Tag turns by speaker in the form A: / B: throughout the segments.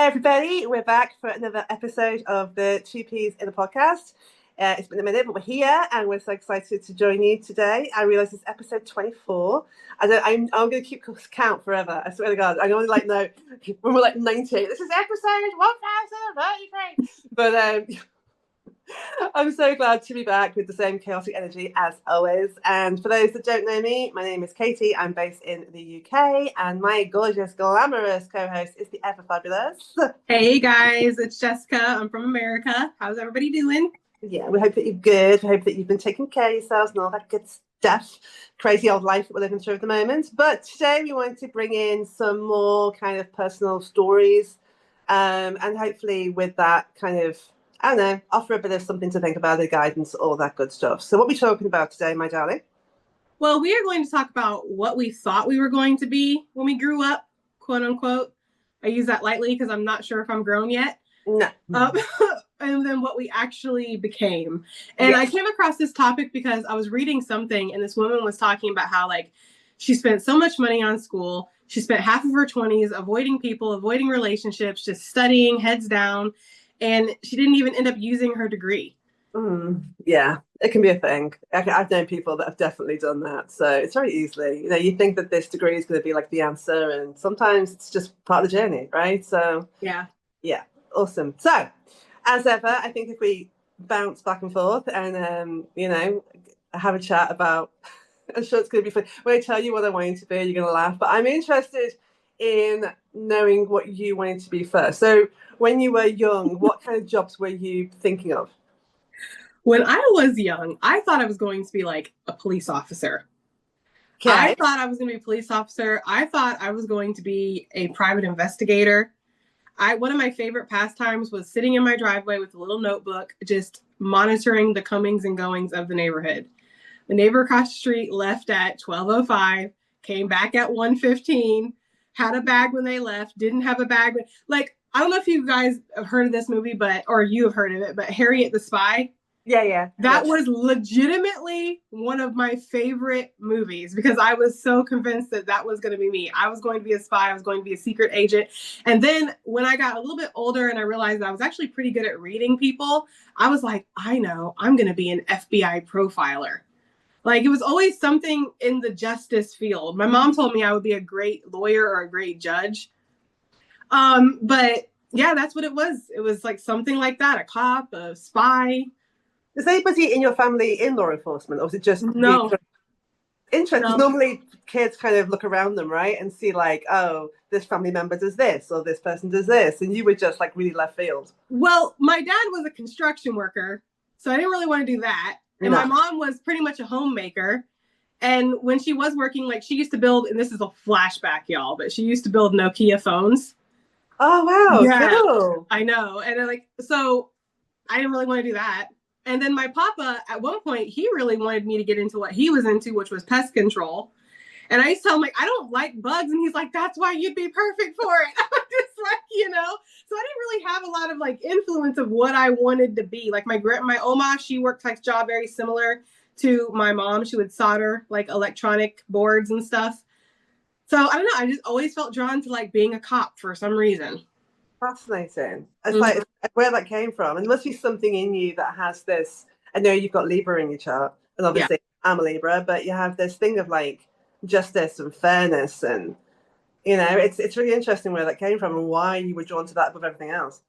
A: Everybody, we're back for another episode of the Two Peas in a Podcast. It's been a minute, but we're here and we're so excited to join you today. I realise it's episode 24. I'm going to keep count forever. I swear to God. I only know when we're 90. This is episode 1033. But I'm so glad to be back with the same chaotic energy as always. And for those that don't know me, my name is Katie. I'm based in the UK, and my gorgeous, glamorous co-host is the ever fabulous.
B: Hey guys, it's Jessica. I'm from America. How's everybody doing?
A: Yeah, we hope that you're good. We hope that you've been taking care of yourselves and all that good stuff. Crazy old life that we're living through at the moment. But today we want to bring in some more kind of personal stories, and hopefully with that kind of, I don't know, offer a bit of something to think about, the guidance, all that good stuff. So what are we talking about today, my darling?
B: Well, we are going to talk about what we thought we were going to be when we grew up, quote unquote. I use that lightly because I'm not sure if I'm grown yet.
A: No.
B: And then what we actually became. And yes. I came across this topic because I was reading something and this woman was talking about how she spent so much money on school. She spent half of her 20s avoiding people, avoiding relationships, just studying heads down. And she didn't even end up using her degree.
A: Yeah, it can be a thing. I've known people that have definitely done that. So it's very easily, you think that this degree is going to be the answer. And sometimes it's just part of the journey, right? So
B: yeah,
A: awesome. So as ever, I think if we bounce back and forth and, have a chat about, I'm sure it's going to be fun. When I tell you what I want you to be, you're going to laugh. But I'm interested in knowing what you wanted to be first. So when you were young, what kind of jobs were you thinking of?
B: When I was young, I thought I was going to be a police officer. Okay. I thought I was going to be a police officer. I thought I was going to be a private investigator. One of my favorite pastimes was sitting in my driveway with a little notebook, just monitoring the comings and goings of the neighborhood. The neighbor across the street left at 12:05, came back at 1:15, had a bag when they left, didn't have a bag. I don't know if you guys have heard of this movie, or you have heard of it, but Harriet the Spy.
A: Yeah.
B: That was legitimately one of my favorite movies because I was so convinced that was going to be me. I was going to be a spy. I was going to be a secret agent. And then when I got a little bit older and I realized I was actually pretty good at reading people, I was like, I know, I'm going to be an FBI profiler. It was always something in the justice field. My mom told me I would be a great lawyer or a great judge. But yeah, that's what it was. It was something like that, a cop, a spy.
A: Is anybody in your family in law enforcement, or is it just
B: no?
A: Interesting. No. Normally, kids kind of look around them, right, and see oh, this family member does this, or this person does this, and you were just really left field.
B: Well, my dad was a construction worker, so I didn't really want to do that. And my mom was pretty much a homemaker. And when she was working, she used to build, and this is a flashback, y'all, but she used to build Nokia phones.
A: Oh wow!
B: Yeah,
A: cool.
B: I know, and so I didn't really want to do that. And then my papa, at one point, he really wanted me to get into what he was into, which was pest control. And I used to tell him, I don't like bugs. And he's like, that's why you'd be perfect for it. Just So I didn't really have a lot of influence of what I wanted to be. My Oma, she worked a job very similar to my mom. She would solder electronic boards and stuff. So I don't know. I just always felt drawn to being a cop for some reason.
A: Fascinating. It's where that came from. And there must be something in you that has this. I know you've got Libra in your chart, and obviously I'm a Libra, but you have this thing of justice and fairness, and it's really interesting where that came from and why you were drawn to that above everything else.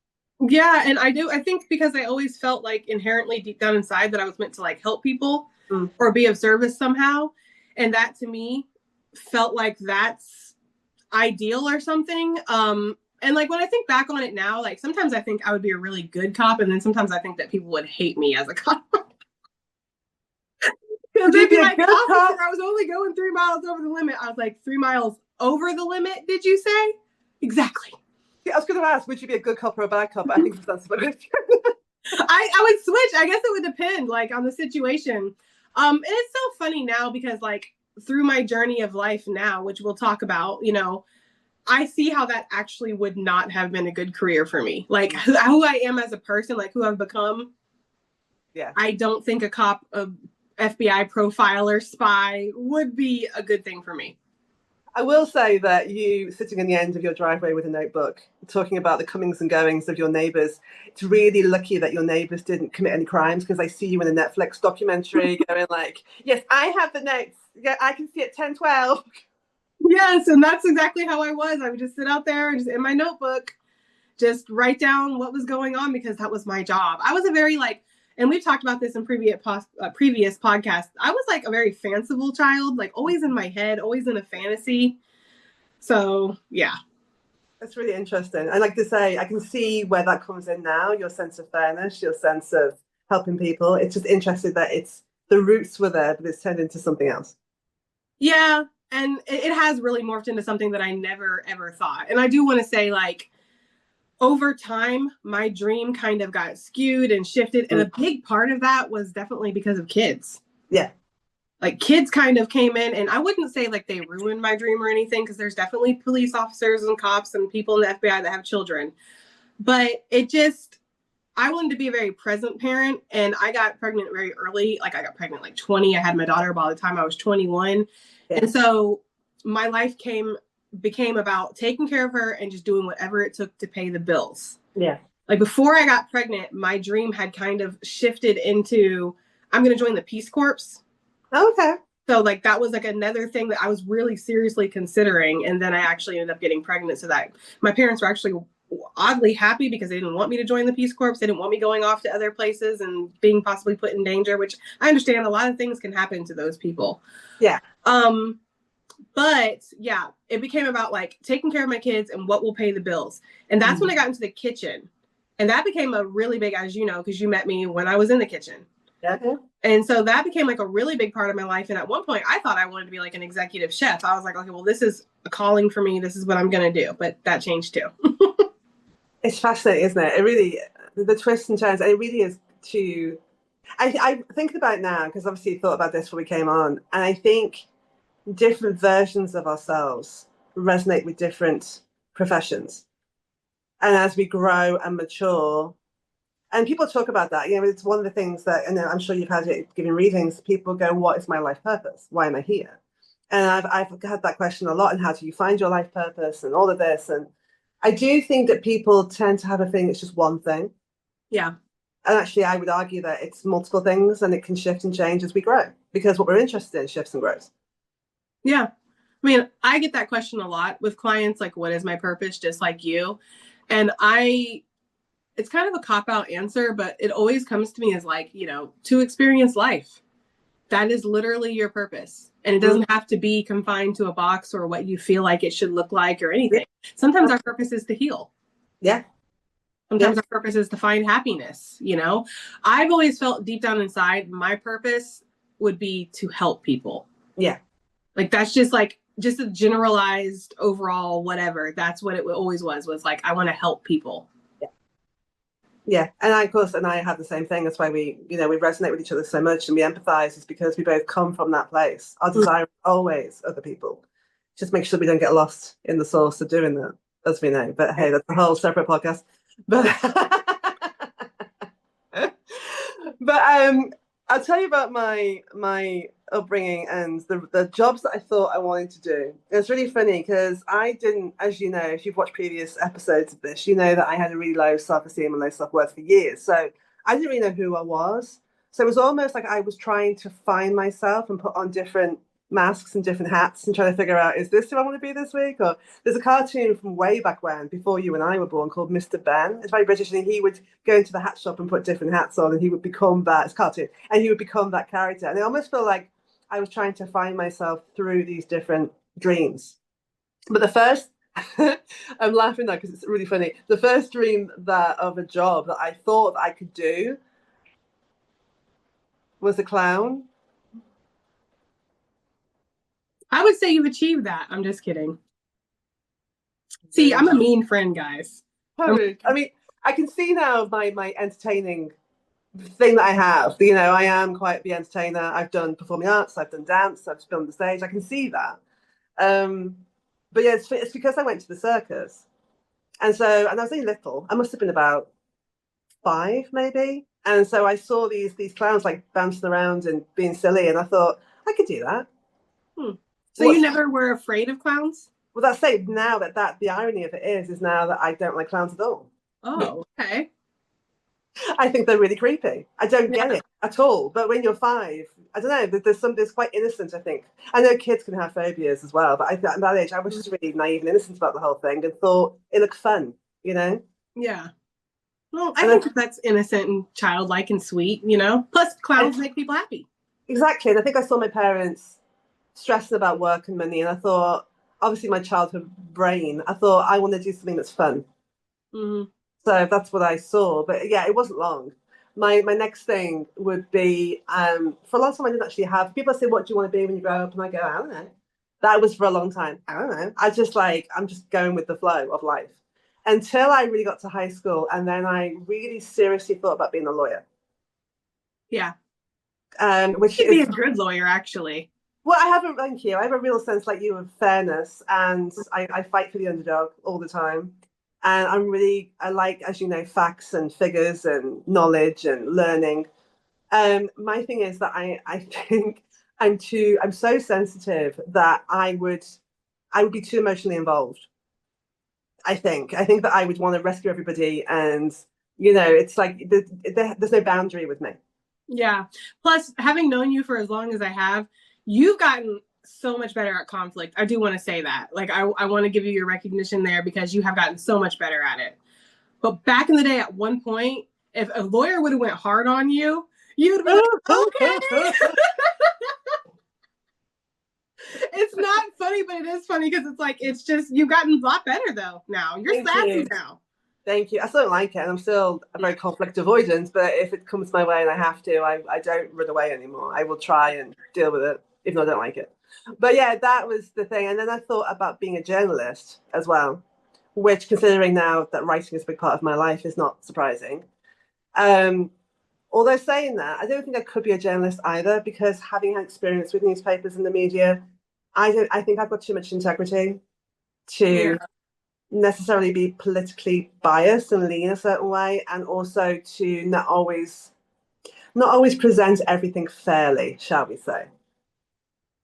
B: Yeah, and I think because I always felt inherently deep down inside that I was meant to help people or be of service somehow, and that to me felt like that's ideal or something. And when I think back on it now, sometimes I think I would be a really good cop, and then sometimes I think that people would hate me as a cop. Because they'd be like, officer, I was only going 3 miles over the limit. I was like, 3 miles over the limit, did you say? Exactly.
A: Yeah, I was going to ask, would you be a good cop or a bad cop? I think that's what it
B: I would switch. I guess it would depend, on the situation. And it's so funny now because, through my journey of life now, which we'll talk about, I see how that actually would not have been a good career for me. Who I am as a person, who I've become.
A: Yeah.
B: I don't think a cop, a FBI profiler, spy would be a good thing for me.
A: I will say that you sitting in the end of your driveway with a notebook, talking about the comings and goings of your neighbours, it's really lucky that your neighbours didn't commit any crimes, because I see you in a Netflix documentary going like, yes, I have the notes. Yeah, I can see it 10:12.
B: Yes, and that's exactly how I was. I would just sit out there and just in my notebook, just write down what was going on because that was my job. I was a very like, and we've talked about this in previous podcasts. I was like a very fanciful child, like always in my head, always in a fantasy. So yeah.
A: That's really interesting. I like to say, I can see where that comes in now, your sense of fairness, your sense of helping people. It's just interesting that it's the roots were there, but it's turned into something else.
B: Yeah. And it has really morphed into something that I never, ever thought. And I do want to say, like, over time, my dream kind of got skewed and shifted. And a big part of that was definitely because of kids.
A: Yeah.
B: Like kids kind of came in, and I wouldn't say like they ruined my dream or anything, because there's definitely police officers and cops and people in the FBI that have children. But it just, I wanted to be a very present parent, and I got pregnant very early. Like I got pregnant like 20. I had my daughter by the time I was 21. Yeah. And so my life became about taking care of her and just doing whatever it took to pay the bills.
A: Yeah.
B: Like before I got pregnant, my dream had kind of shifted into, I'm going to join the Peace Corps.
A: Okay.
B: So like that was like another thing that I was really seriously considering. And then I actually ended up getting pregnant. So that my parents were actually oddly happy because they didn't want me to join the Peace Corps. They didn't want me going off to other places and being possibly put in danger, which I understand a lot of things can happen to those people.
A: Yeah.
B: But yeah, it became about like taking care of my kids and what will pay the bills. And that's when I got into the kitchen. And that became a really big, as you know, because you met me when I was in the kitchen.
A: Yeah.
B: And so that became like a really big part of my life. And at one point I thought I wanted to be like an executive chef. I was like, okay, well, this is a calling for me. This is what I'm going to do. But that changed too.
A: It's fascinating, isn't it? It really, the twists and turns, it really is to, I think about it now, because obviously you thought about this before we came on. And I think different versions of ourselves resonate with different professions. And as we grow and mature, and people talk about that, you know, it's one of the things that, and I'm sure you've had it giving readings, people go, what is my life purpose? Why am I here? And I've had that question a lot, and how do you find your life purpose and all of this? And I do think that people tend to have a thing, it's just one thing.
B: Yeah.
A: And actually, I would argue that it's multiple things, and it can shift and change as we grow, because what we're interested in shifts and grows.
B: Yeah. I mean, I get that question a lot with clients, like, what is my purpose? Just like you. And it's kind of a cop-out answer, but it always comes to me as like, you know, to experience life. That is literally your purpose. And it doesn't have to be confined to a box or what you feel like it should look like or anything. Sometimes our purpose is to heal.
A: Yeah.
B: Sometimes our purpose is to find happiness, you know? I've always felt deep down inside, my purpose would be to help people.
A: Yeah.
B: Like, that's just like, just a generalized overall, whatever. That's what it always was like, I want to help people.
A: Yeah. And I, of course, and I have the same thing. That's why we, you know, we resonate with each other so much and we empathize, is because we both come from that place. Our desire is always other people. Just make sure we don't get lost in the source of doing that, as we know. But hey, that's a whole separate podcast. But I'll tell you about my upbringing and the jobs that I thought I wanted to do. It's really funny because I didn't, as you know, if you've watched previous episodes of this, you know that I had a really low self-esteem and low self-worth for years. So I didn't really know who I was. So it was almost like I was trying to find myself and put on different masks and different hats and trying to figure out, is this who I want to be this week? Or there's a cartoon from way back when, before you and I were born, called Mr. Ben. It's very British, and he would go into the hat shop and put different hats on, and he would become that, it's a cartoon, and he would become that character. And I almost feel like I was trying to find myself through these different dreams. But the first, I'm laughing now because it's really funny. The first dream of a job that I thought that I could do was a clown.
B: I would say you've achieved that. I'm just kidding. See, I'm a mean friend, guys.
A: I mean, I can see now my entertaining thing that I have. You know, I am quite the entertainer. I've done performing arts, I've done dance, I've filmed the stage. I can see that. But yeah, it's because I went to the circus. And I was only little. I must have been about 5, maybe. And so I saw these clowns like bouncing around and being silly, and I thought, I could do that.
B: So you never were afraid of clowns?
A: Well, that's it. Now that the irony of it is now that I don't like clowns at all.
B: Oh, okay.
A: I think they're really creepy. I don't get it at all. But when you're 5, I don't know. There's quite innocent. I think I know kids can have phobias as well, but at that age, I was just really naive and innocent about the whole thing and thought it looked fun.
B: Yeah. Well, I think that's innocent and childlike and sweet. Plus, clowns make people happy.
A: Exactly, and I think I saw my parents stressing about work and money, and I thought, obviously, my childhood brain, I thought I want to do something that's fun.
B: Mm-hmm.
A: So that's what I saw. But yeah, it wasn't long. My next thing would be for a long time I didn't actually have people say, what do you want to be when you grow up? And I go, I don't know. That was for a long time. I don't know. I'm just going with the flow of life until I really got to high school, and then I really seriously thought about being a lawyer.
B: Yeah.
A: Which
B: should be a good lawyer, actually.
A: Well, thank you. I have a real sense like you of fairness, and I fight for the underdog all the time. And I like, as you know, facts and figures and knowledge and learning. My thing is that I think I'm so sensitive that I would be too emotionally involved. I think that I would want to rescue everybody, and it's like there's no boundary with me.
B: Yeah. Plus, having known you for as long as I have, you've gotten so much better at conflict. I do want to say that. Like, I want to give you your recognition there because you have gotten so much better at it. But back in the day, at one point, if a lawyer would have went hard on you, you'd be like, okay. It's not funny, but it is funny because it's like, it's just, you've gotten a lot better though now. You're sassy now.
A: Thank you. I still don't like it, and I'm still a very conflict avoidant, but if it comes my way and I have to, I don't run away anymore. I will try and deal with it, even though I don't like it. But yeah, that was the thing. And then I thought about being a journalist as well, which, considering now that writing is a big part of my life, is not surprising. Although saying that, I don't think I could be a journalist either, because having had experience with newspapers and the media, I think I've got too much integrity to necessarily be politically biased and lean a certain way, and also to not always present everything fairly, shall we say.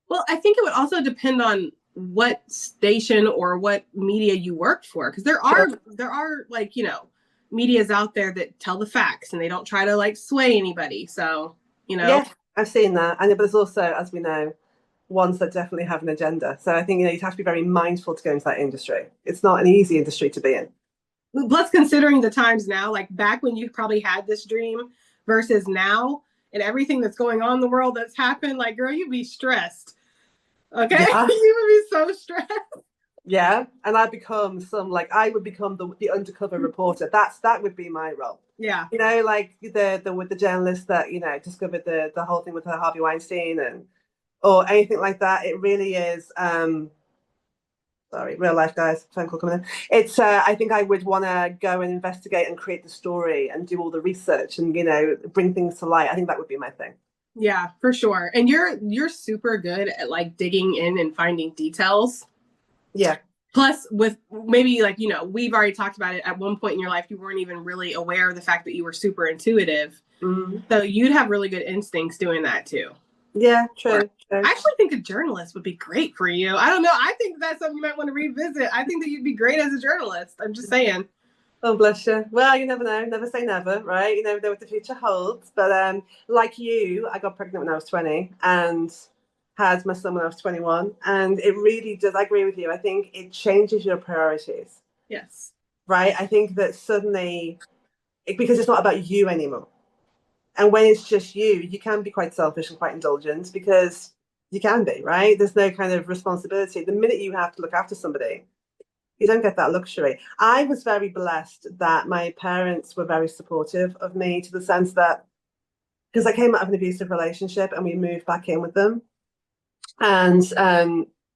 B: Well, I think it would also depend on what station or what media you worked for, because there are like, medias out there that tell the facts and they don't try to like sway anybody. So,
A: Yeah, I've seen that. And but there's also, as we know, ones that definitely have an agenda. So I think you'd have to be very mindful to go into that industry. It's not an easy industry to be in.
B: Plus, considering the times now, like back when you probably had this dream versus now, and everything that's going on in the world that's happened, like, girl, you'd be stressed. Okay, you would be so stressed.
A: Yeah, and I would become the undercover reporter. That would be my role.
B: Yeah,
A: like with the journalist that discovered the whole thing with Harvey Weinstein or anything like that. It really is. Sorry, real life, guys. Phone call coming in. It's. I think I would want to go and investigate and create the story and do all the research and bring things to light. I think that would be my thing.
B: Yeah, for sure. And you're super good at like digging in and finding details.
A: Yeah.
B: Plus, with maybe like, we've already talked about it. At one point in your life, you weren't even really aware of the fact that you were super intuitive.
A: Mm-hmm.
B: So you'd have really good instincts doing that too.
A: Yeah, true.
B: I actually think a journalist would be great for you. I don't know. I think that's something you might want to revisit. I think that you'd be great as a journalist. I'm just saying.
A: Oh, bless you. Well, you never know. Never say never, right? You never know what the future holds. But like you, I got pregnant when I was 20 and had my son when I was 21. And it really does. I agree with you. I think it changes your priorities.
B: Yes.
A: Right? I think that suddenly, because it's not about you anymore. And when it's just you can be quite selfish and quite indulgent, because you can be, right? There's no kind of responsibility. The minute you have to look after somebody, you don't get that luxury. I was very blessed that my parents were very supportive of me, to the sense that, because I came out of an abusive relationship and we moved back in with them. And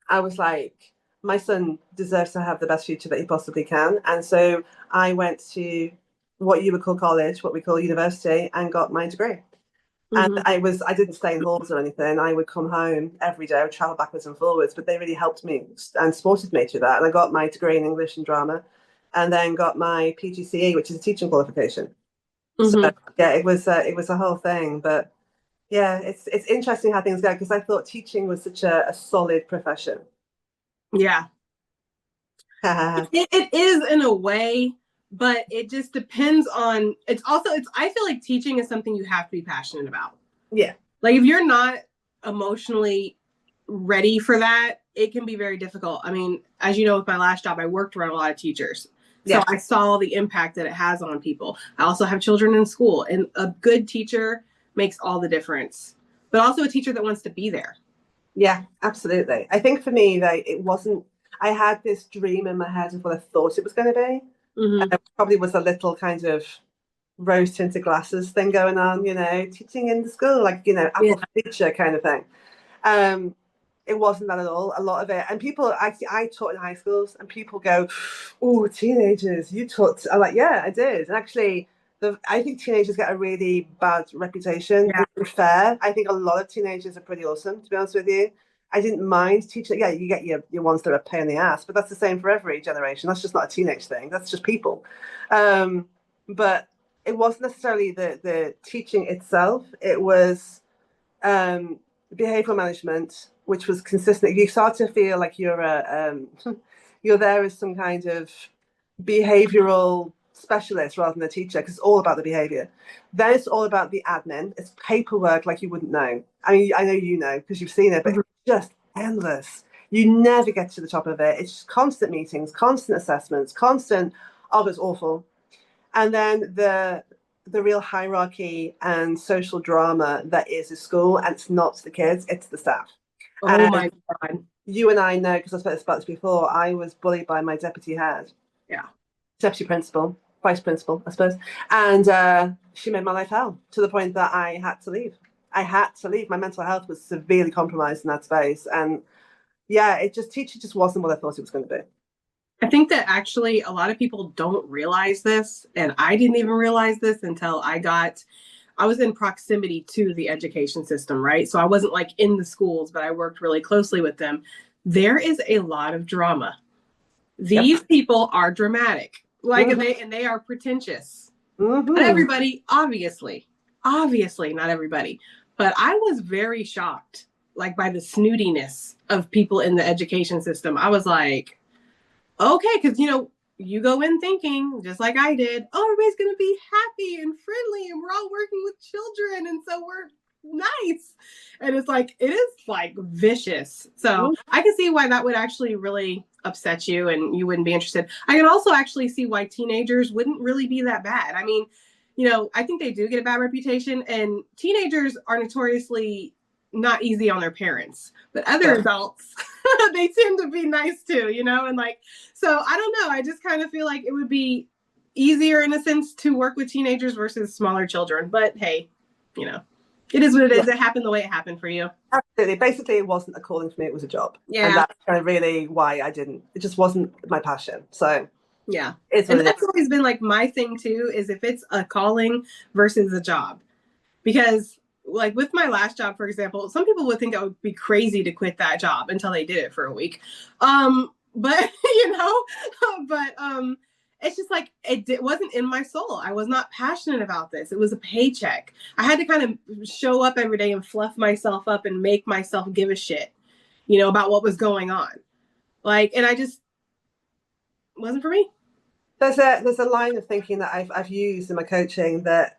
A: I was like, my son deserves to have the best future that he possibly can. And so I went to what you would call college, what we call university, and got my degree. Mm-hmm. And I didn't stay in halls or anything. I would come home every day. I would travel backwards and forwards, but they really helped me and supported me through that. And I got my degree in English and drama, and then got my PGCE, which is a teaching qualification. Mm-hmm. So yeah, it was a whole thing. But Yeah, it's interesting how things go because I thought teaching was such a solid profession.
B: Yeah. It is in a way, but it just depends on, I feel like teaching is something you have to be passionate about.
A: Yeah.
B: Like if you're not emotionally ready for that, it can be very difficult. I mean, as you know, with my last job, I worked around a lot of teachers. So
A: Yeah.
B: I saw the impact that it has on people. I also have children in school, and a good teacher makes all the difference, but also a teacher that wants to be there.
A: Yeah, absolutely. I think for me, like it wasn't. I had this dream in my head of what I thought it was going to be.
B: Mm-hmm.
A: And it probably was a little kind of rose tinted glasses thing going on, teaching in the school, like
B: Yeah.
A: apple teacher kind of thing. Um, it wasn't that at all. A lot of it, and people actually, I taught in high schools, and people go, "Oh, teenagers, you taught?" I'm like, "Yeah, I did." And actually, I think teenagers get a really bad reputation.
B: Yeah.
A: It's fair. I think a lot of teenagers are pretty awesome, to be honest with you. I didn't mind teaching. Yeah, you get your ones that are a pain in the ass, but that's the same for every generation. That's just not a teenage thing. That's just people. But it wasn't necessarily the teaching itself. It was um, behavioral management, which was consistent. You start to feel like you're there as some kind of behavioral specialist rather than a teacher because it's all about the behavior. Then it's all about the admin. It's paperwork like you wouldn't know. I mean, I know you know because you've seen it, but it's just endless. You never get to the top of it. It's just constant meetings, constant assessments, constant. Oh, it's awful. And then the real hierarchy and social drama that is a school, and it's not the kids, it's the staff.
B: Oh
A: And
B: my God.
A: you and I know, because I've spoken about this before, I was bullied by my deputy head,
B: Yeah.
A: deputy principal, vice principal, I suppose. And she made my life hell to the point that I had to leave. I had to leave. My mental health was severely compromised in that space. And yeah, teaching just wasn't what I thought it was going to be.
B: I think that actually a lot of people don't realize this, and I didn't even realize this until I was in proximity to the education system, right? So I wasn't like in the schools, but I worked really closely with them. There is a lot of drama. These
A: Yep.
B: people are dramatic, like,
A: Mm-hmm.
B: and they are pretentious.
A: Mm-hmm.
B: Not everybody, obviously, not everybody, but I was very shocked, like by the snootiness of people in the education system. I was like, okay, because you go in thinking, just like I did, oh, everybody's going to be happy and friendly and we're all working with children. And so we're nice. And it's like, it is like vicious. So I can see why that would actually really upset you and you wouldn't be interested. I can also actually see why teenagers wouldn't really be that bad. I mean, I think they do get a bad reputation, and teenagers are notoriously not easy on their parents, but other adults, they tend to be nice too, and like, so I don't know. I just kind of feel like it would be easier in a sense to work with teenagers versus smaller children. But hey, it is what it is. It happened the way it happened for you.
A: Absolutely. Basically, it wasn't a calling for me, it was a job.
B: Yeah.
A: And that's kind of really why I didn't. It just wasn't my passion. So
B: yeah. And that's always been like my thing too, is if it's a calling versus a job. Because like with my last job, for example, some people would think I would be crazy to quit that job until they did it for a week. But it's just like it wasn't in my soul. I was not passionate about this. It was a paycheck. I had to kind of show up every day and fluff myself up and make myself give a shit, about what was going on. Like, and I just wasn't for me.
A: There's a line of thinking that I've used in my coaching that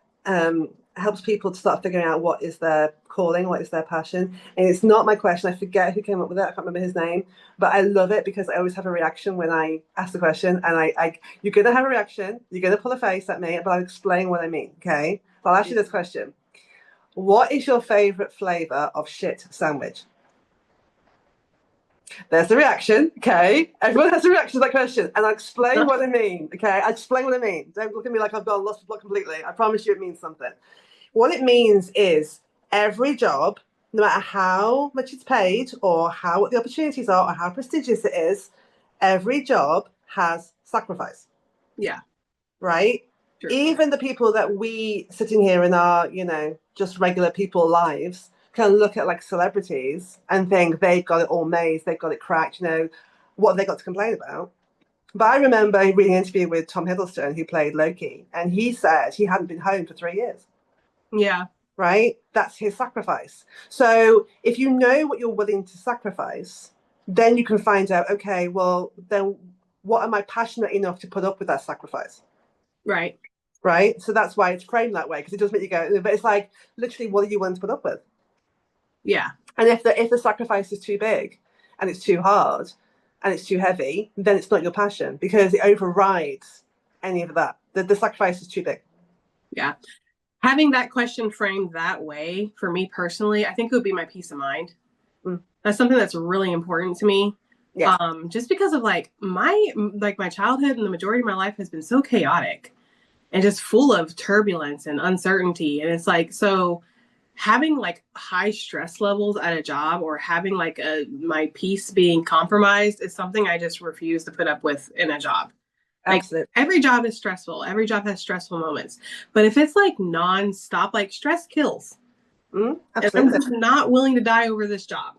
A: helps people to start figuring out what is their calling, what is their passion. And it's not my question. I forget who came up with it. I can't remember his name, but I love it because I always have a reaction when I ask the question. And you're going to have a reaction. You're going to pull a face at me, but I'll explain what I mean. Okay. So I'll ask you this question. What is your favorite flavor of shit sandwich? There's the reaction, okay? Everyone has a reaction to that question, and I'll explain what I mean, okay? I'll explain what I mean. Don't look at me like I've gone lost the plot completely. I promise you it means something. What it means is every job, no matter how much it's paid or what the opportunities are or how prestigious it is, every job has sacrifice.
B: Yeah.
A: Right? True. Even the people that we sitting here in our, just regular people lives can look at like celebrities and think they've got it all made, they've got it cracked, what have they got to complain about? But I remember reading an interview with Tom Hiddleston, who played Loki, and he said he hadn't been home for 3 years.
B: Yeah.
A: right? That's his sacrifice. So if you know what you're willing to sacrifice, then you can find out, okay, well, then what am I passionate enough to put up with that sacrifice?
B: Right.
A: Right. So that's why it's framed that way, because it does make you go, but it's like literally, what are you willing to put up with?
B: Yeah.
A: And if the sacrifice is too big and it's too hard and it's too heavy, then it's not your passion because it overrides any of that. The sacrifice is too big.
B: Yeah. Having that question framed that way, for me personally, I think it would be my peace of mind. That's something that's really important to me.
A: Yeah.
B: Just because of like my childhood and the majority of my life has been so chaotic and just full of turbulence and uncertainty. And it's like, so having like high stress levels at a job or having like my peace being compromised is something I just refuse to put up with in a job. Like,
A: absolutely.
B: Every job is stressful. Every job has stressful moments. But if it's like nonstop, like stress kills. And I'm just not willing to die over this job.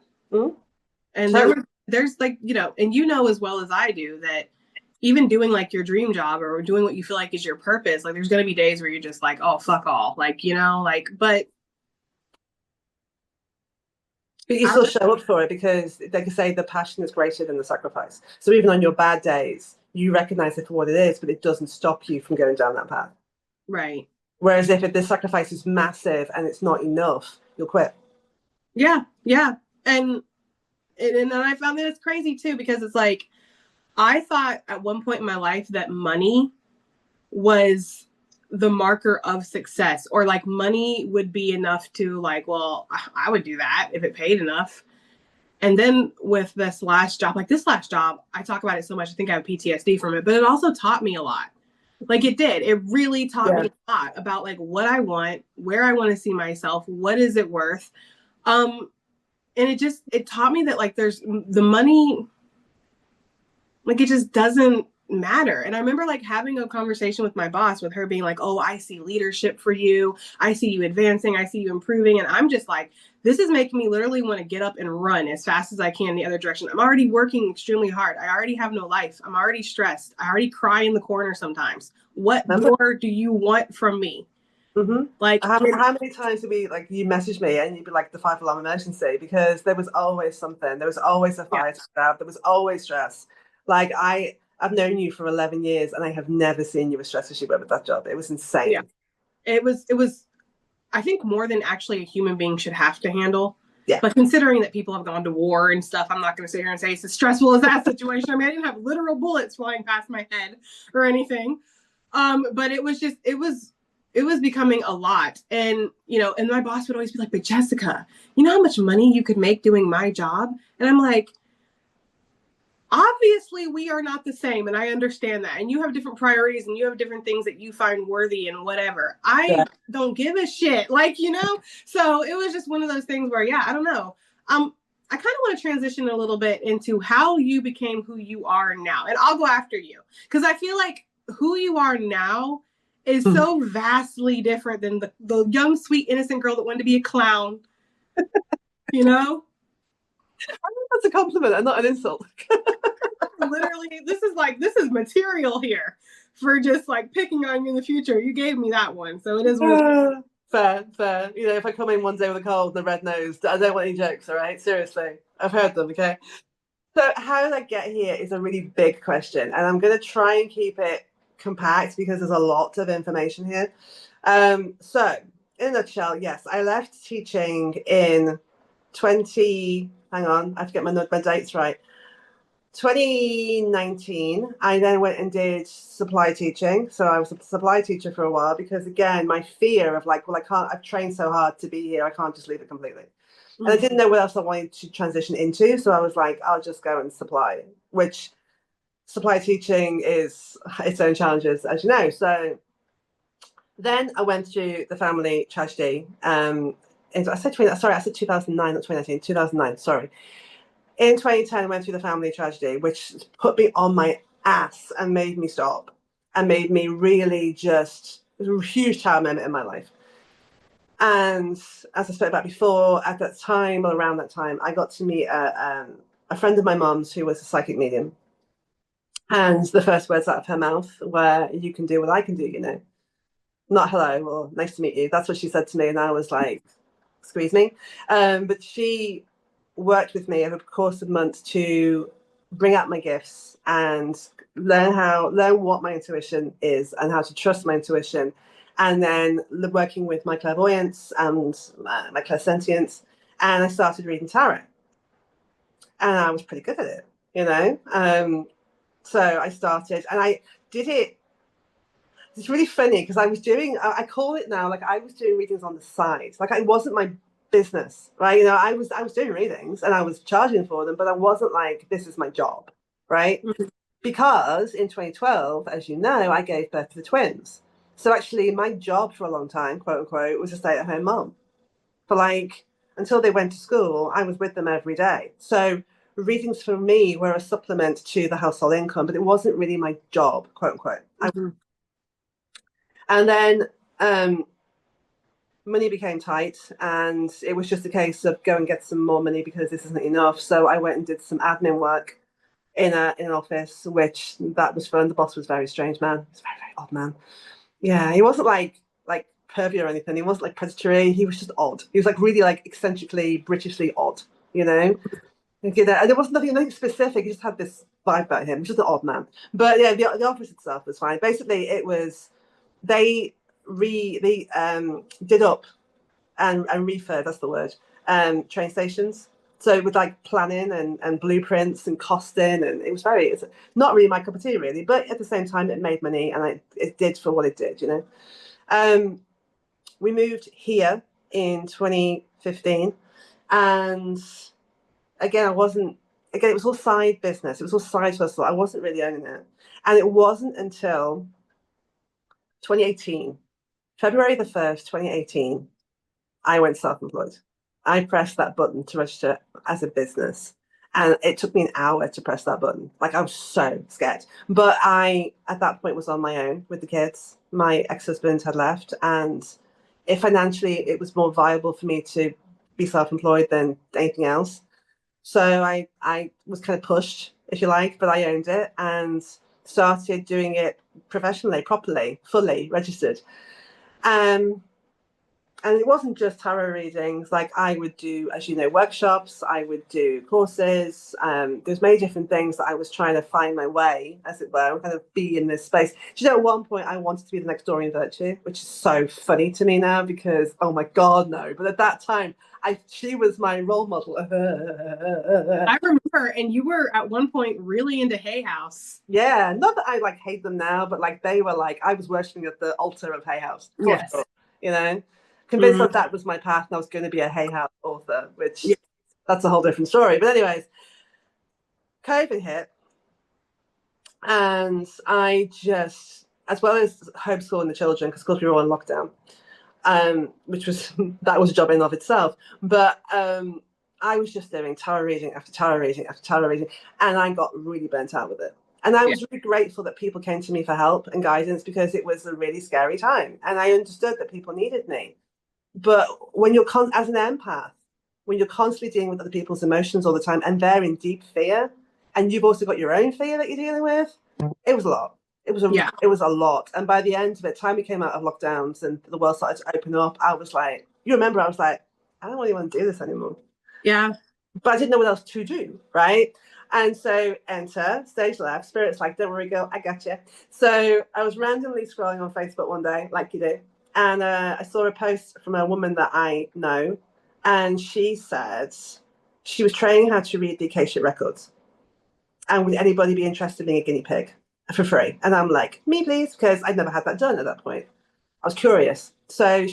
B: And there's like, and you know as well as I do that even doing like your dream job or doing what you feel like is your purpose, like there's going to be days where you're just like, oh, fuck all. Like, but
A: you still show up for it because, like I say, the passion is greater than the sacrifice. So even on your bad days, you recognize it for what it is, but it doesn't stop you from going down that path.
B: Right.
A: Whereas if the sacrifice is massive and it's not enough, you'll quit.
B: Yeah. Yeah. And I found that it's crazy too, because it's like, I thought at one point in my life that money was the marker of success, or like money would be enough to like, well, I would do that if it paid enough. And then with this last job, I talk about it so much, I think I have PTSD from it, but it also taught me a lot. Like it did. It really taught me a lot about like what I want, where I want to see myself, what is it worth. And it taught me that like there's the money, like it just doesn't matter. And I remember like having a conversation with my boss, with her being like, oh, I see leadership for you. I see you advancing. I see you improving. And I'm just like, this is making me literally want to get up and run as fast as I can in the other direction. I'm already working extremely hard. I already have no life. I'm already stressed. I already cry in the corner sometimes. What more do you want from me?
A: Like how many times did you message me and you'd be like, the 5-alarm emergency, because there was always something. There was always a fire to grab. There was always stress. Like I've known you for 11 years and I have never seen you as stressed as you were with that job. It was insane.
B: Yeah. It was, I think, more than actually a human being should have to handle.
A: Yeah.
B: But considering that people have gone to war and stuff, I'm not going to sit here and say it's as stressful as that situation. I mean, I didn't have literal bullets flying past my head or anything. But it was becoming a lot. And, and my boss would always be like, but Jessica, you know how much money you could make doing my job? And I'm like, obviously we are not the same. And I understand that. And you have different priorities and you have different things that you find worthy and whatever. I don't give a shit. So it was just one of those things where, I don't know. I kind of want to transition a little bit into how you became who you are now. And I'll go after you, because I feel like who you are now is so vastly different than the young, sweet, innocent girl that wanted to be a clown. I
A: think that's a compliment and not an insult.
B: Literally, this is material here for just like picking on you in the future. You gave me that one, so it is
A: fair. If I come in one day with a cold and a red nose, I don't want any jokes, all right? Seriously, I've heard them, okay? So how did I get here is a really big question, and I'm going to try and keep it compact because there's a lot of information here. So in a nutshell, yes, I left teaching in hang on, I have to get my dates right. 2019, I then went and did supply teaching. So I was a supply teacher for a while because, again, my fear of like, well, I've trained so hard to be here, I can't just leave it completely. And I didn't know what else I wanted to transition into. So I was like, I'll just go and supply, which supply teaching is its own challenges, as you know. So then I went through the family tragedy. I said 2009, not 2019, 2009, sorry. In 2010, I went through the family tragedy, which put me on my ass and made me stop and made me really it was a huge child moment in my life. And as I spoke about before, at that time, or around that time, I got to meet a friend of my mom's who was a psychic medium. And the first words out of her mouth were, you can do what I can do, not hello or nice to meet you. That's what she said to me. And I was like, excuse me. But she worked with me over the course of months to bring out my gifts and learn what my intuition is and how to trust my intuition. And then working with my clairvoyance and my clairsentience. And I started reading tarot. And I was pretty good at it, you know. So I started and I did it. It's really funny because I was doing, I call it now, like I was doing readings on the side. Like it wasn't my business, right? You know, I was doing readings and I was charging for them, but I wasn't like, this is my job, right?
B: Mm-hmm.
A: Because in 2012, as you know, I gave birth to the twins. So actually my job for a long time, quote unquote, was a stay-at-home mom. For like, until they went to school, I was with them every day. So readings for me were a supplement to the household income, but it wasn't really my job, quote unquote.
B: Mm-hmm.
A: And then money became tight, and it was just a case of go and get some more money because this isn't enough. So I went and did some admin work in an office, which that was fun. The boss was a very strange man. He's a very, very odd man. Yeah, he wasn't like pervy or anything. He wasn't like predatory. He was just odd. He was like really like eccentrically Britishly odd, you know. And there wasn't nothing specific. He just had this vibe about him. Just an odd man. But yeah, the office itself was fine. Basically, it was they did up and refurb, that's the word, train stations. So with like planning and blueprints and costing, and it's not really my cup of tea really, but at the same time it made money and it did for what it did, you know. We moved here in 2015, and again it was all side business, it was all side hustle. I wasn't really owning it, and it wasn't until 2018, February the 1st, 2018, I went self-employed. I pressed that button to register as a business. And it took me an hour to press that button. Like I was so scared. But I, at that point, was on my own with the kids. My ex-husband had left. And if financially it was more viable for me to be self-employed than anything else. So I was kind of pushed, if you like, but I owned it and started doing it professionally, properly, fully registered. And it wasn't just tarot readings. Like I would do, as you know, workshops, I would do courses. There's many different things that I was trying to find my way, as it were, and kind of be in this space. Do you know, at one point I wanted to be the next Doreen Virtue, which is so funny to me now because, oh my God, no. But at that time, she was my role model.
B: I remember, and you were at one point really into Hay House.
A: Yeah, not that I like hate them now, but like they were like, I was worshiping at the altar of Hay House.
B: Yes.
A: Sure, you know? Convinced that was my path and I was going to be a Hay House author, which that's a whole different story. But anyways, COVID hit and I just, as well as homeschooling the children, because of course we were all in lockdown, which was, that was a job in and of itself. But I was just doing tarot reading after tarot reading after tarot reading, and I got really burnt out with it. And I was really grateful that people came to me for help and guidance because it was a really scary time. And I understood that people needed me. But when you're as an empath, when you're constantly dealing with other people's emotions all the time and they're in deep fear, and you've also got your own fear that you're dealing with, it was a lot. It was a lot. And by the end of it, time we came out of lockdowns and the world started to open up, I was like, I was like, I don't really want to do this anymore.
B: Yeah.
A: But I didn't know what else to do, right? And so enter, stage left, Spirit's like, don't worry, girl, I got you. So I was randomly scrolling on Facebook one day, like you do. And I saw a post from a woman that I know. And she said she was training how to read the Akashic Records. And would anybody be interested in being a guinea pig for free? And I'm like, me, please, because I'd never had that done at that point. I was curious. So I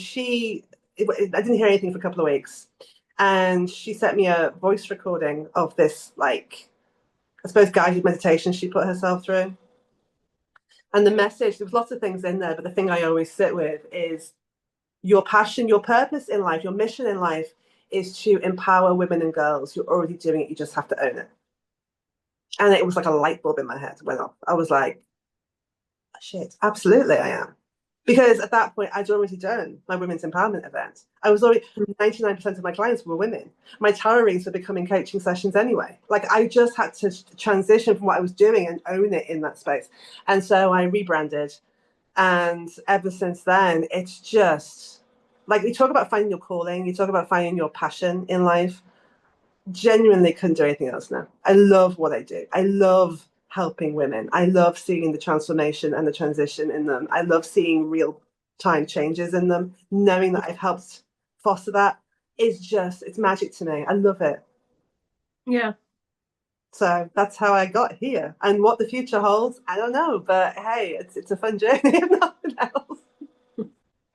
A: didn't hear anything for a couple of weeks. And she sent me a voice recording of this, like, I suppose, guided meditation she put herself through. And the message, there was lots of things in there, but the thing I always sit with is your passion, your purpose in life, your mission in life is to empower women and girls. You're already doing it. You just have to own it. And it was like a light bulb in my head went off. I was like, shit, absolutely I am. Because at that point, I'd already done my women's empowerment event. I was already, 99% of my clients were women. My tarot readings were becoming coaching sessions anyway. Like I just had to transition from what I was doing and own it in that space. And so I rebranded, And ever since then, it's just like you talk about finding your calling, you talk about finding your passion in life. Genuinely couldn't do anything else now. I love what I do. I love helping women. I love seeing the transformation and the transition in them. I love seeing real time changes in them. Knowing that I've helped foster that is just, it's magic to me. I love it.
B: Yeah.
A: So that's how I got here. And what the future holds, I don't know. But hey, it's a fun journey, if nothing else.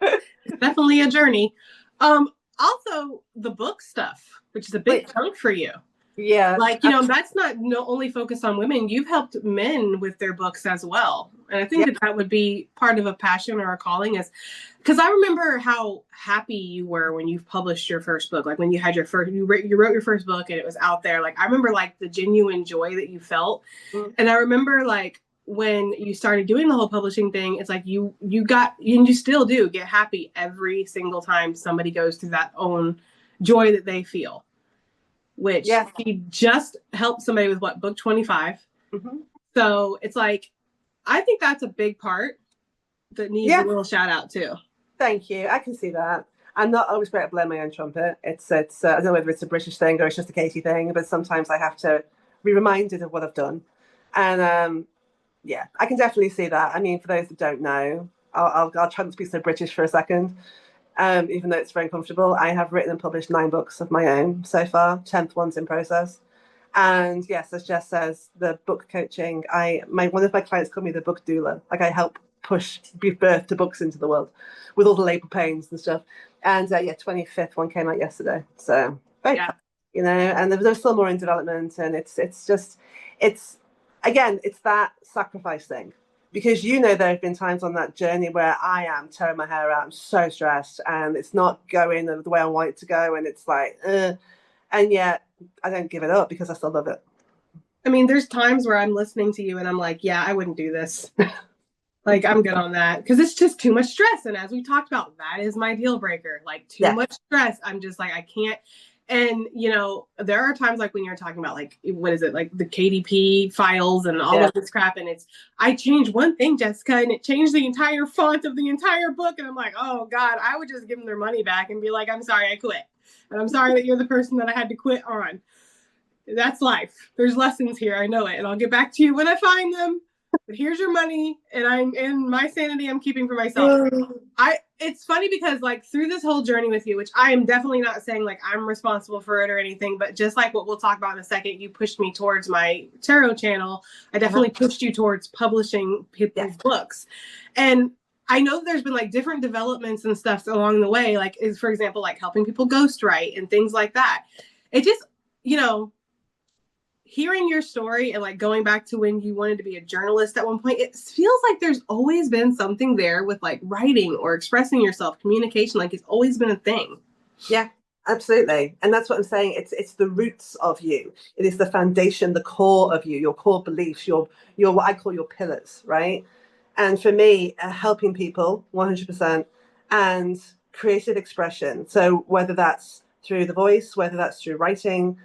B: It's definitely a journey. Also the book stuff, which is a big chunk for you.
A: Yeah.
B: Like, you know, that's not only focused on women. You've helped men with their books as well. And I think that would be part of a passion or a calling, is because I remember how happy you were when you published your first book. Like when you had your first, you wrote your first book and it was out there. Like I remember like the genuine joy that you felt. Mm-hmm. And I remember like when you started doing the whole publishing thing, it's like you got, and you still do get happy every single time somebody goes through that own joy that they feel. Which he just helped somebody with book 25. Mm-hmm. So it's like, I think that's a big part that needs a little shout out too.
A: Thank you. I can see that. I'm not always great at blowing my own trumpet. It's I don't know whether it's a British thing or it's just a Katie thing, but sometimes I have to be reminded of what I've done. And I can definitely see that. I mean, for those that don't know, I'll try not to be so British for a second. Even though it's very comfortable, I have written and published 9 books of my own so far. 10th one's in process. And yes, as Jess says, the book coaching, one of my clients called me the book doula. Like I help give birth to books into the world with all the labor pains and stuff. And 25th one came out yesterday. So very fun, you know, and there's still more in development. And it's that sacrifice thing. Because, you know, there have been times on that journey where I am tearing my hair out. I'm so stressed and it's not going the way I want it to go. And it's like, and yet I don't give it up because I still love it.
B: I mean, there's times where I'm listening to you and I'm like, yeah, I wouldn't do this. Like, I'm good on that because it's just too much stress. And as we talked about, that is my deal breaker. Like too much stress. I'm just like, I can't. And, you know, there are times like when you're talking about like, what is it? Like the KDP files and all of this crap. And I changed one thing, Jessica, and it changed the entire font of the entire book. And I'm like, oh God, I would just give them their money back and be like, I'm sorry, I quit. And I'm sorry that you're the person that I had to quit on. That's life. There's lessons here. I know it. And I'll get back to you when I find them. But here's your money. And I'm in my sanity I'm keeping for myself. It's funny because like through this whole journey with you, which I am definitely not saying like I'm responsible for it or anything, but just like what we'll talk about in a second, you pushed me towards my tarot channel. I definitely pushed you towards publishing people's books. And I know that there's been like different developments and stuff along the way, like is for example, like helping people ghostwrite and things like that. It just, you know, hearing your story and like going back to when you wanted to be a journalist at one point, it feels like there's always been something there with like writing or expressing yourself, communication, like it's always been a thing.
A: Yeah, absolutely. And that's what I'm saying. It's the roots of you. It is the foundation, the core of you, your core beliefs, your what I call your pillars, right? And for me, helping people 100% and creative expression. So whether that's through the voice, whether that's through writing,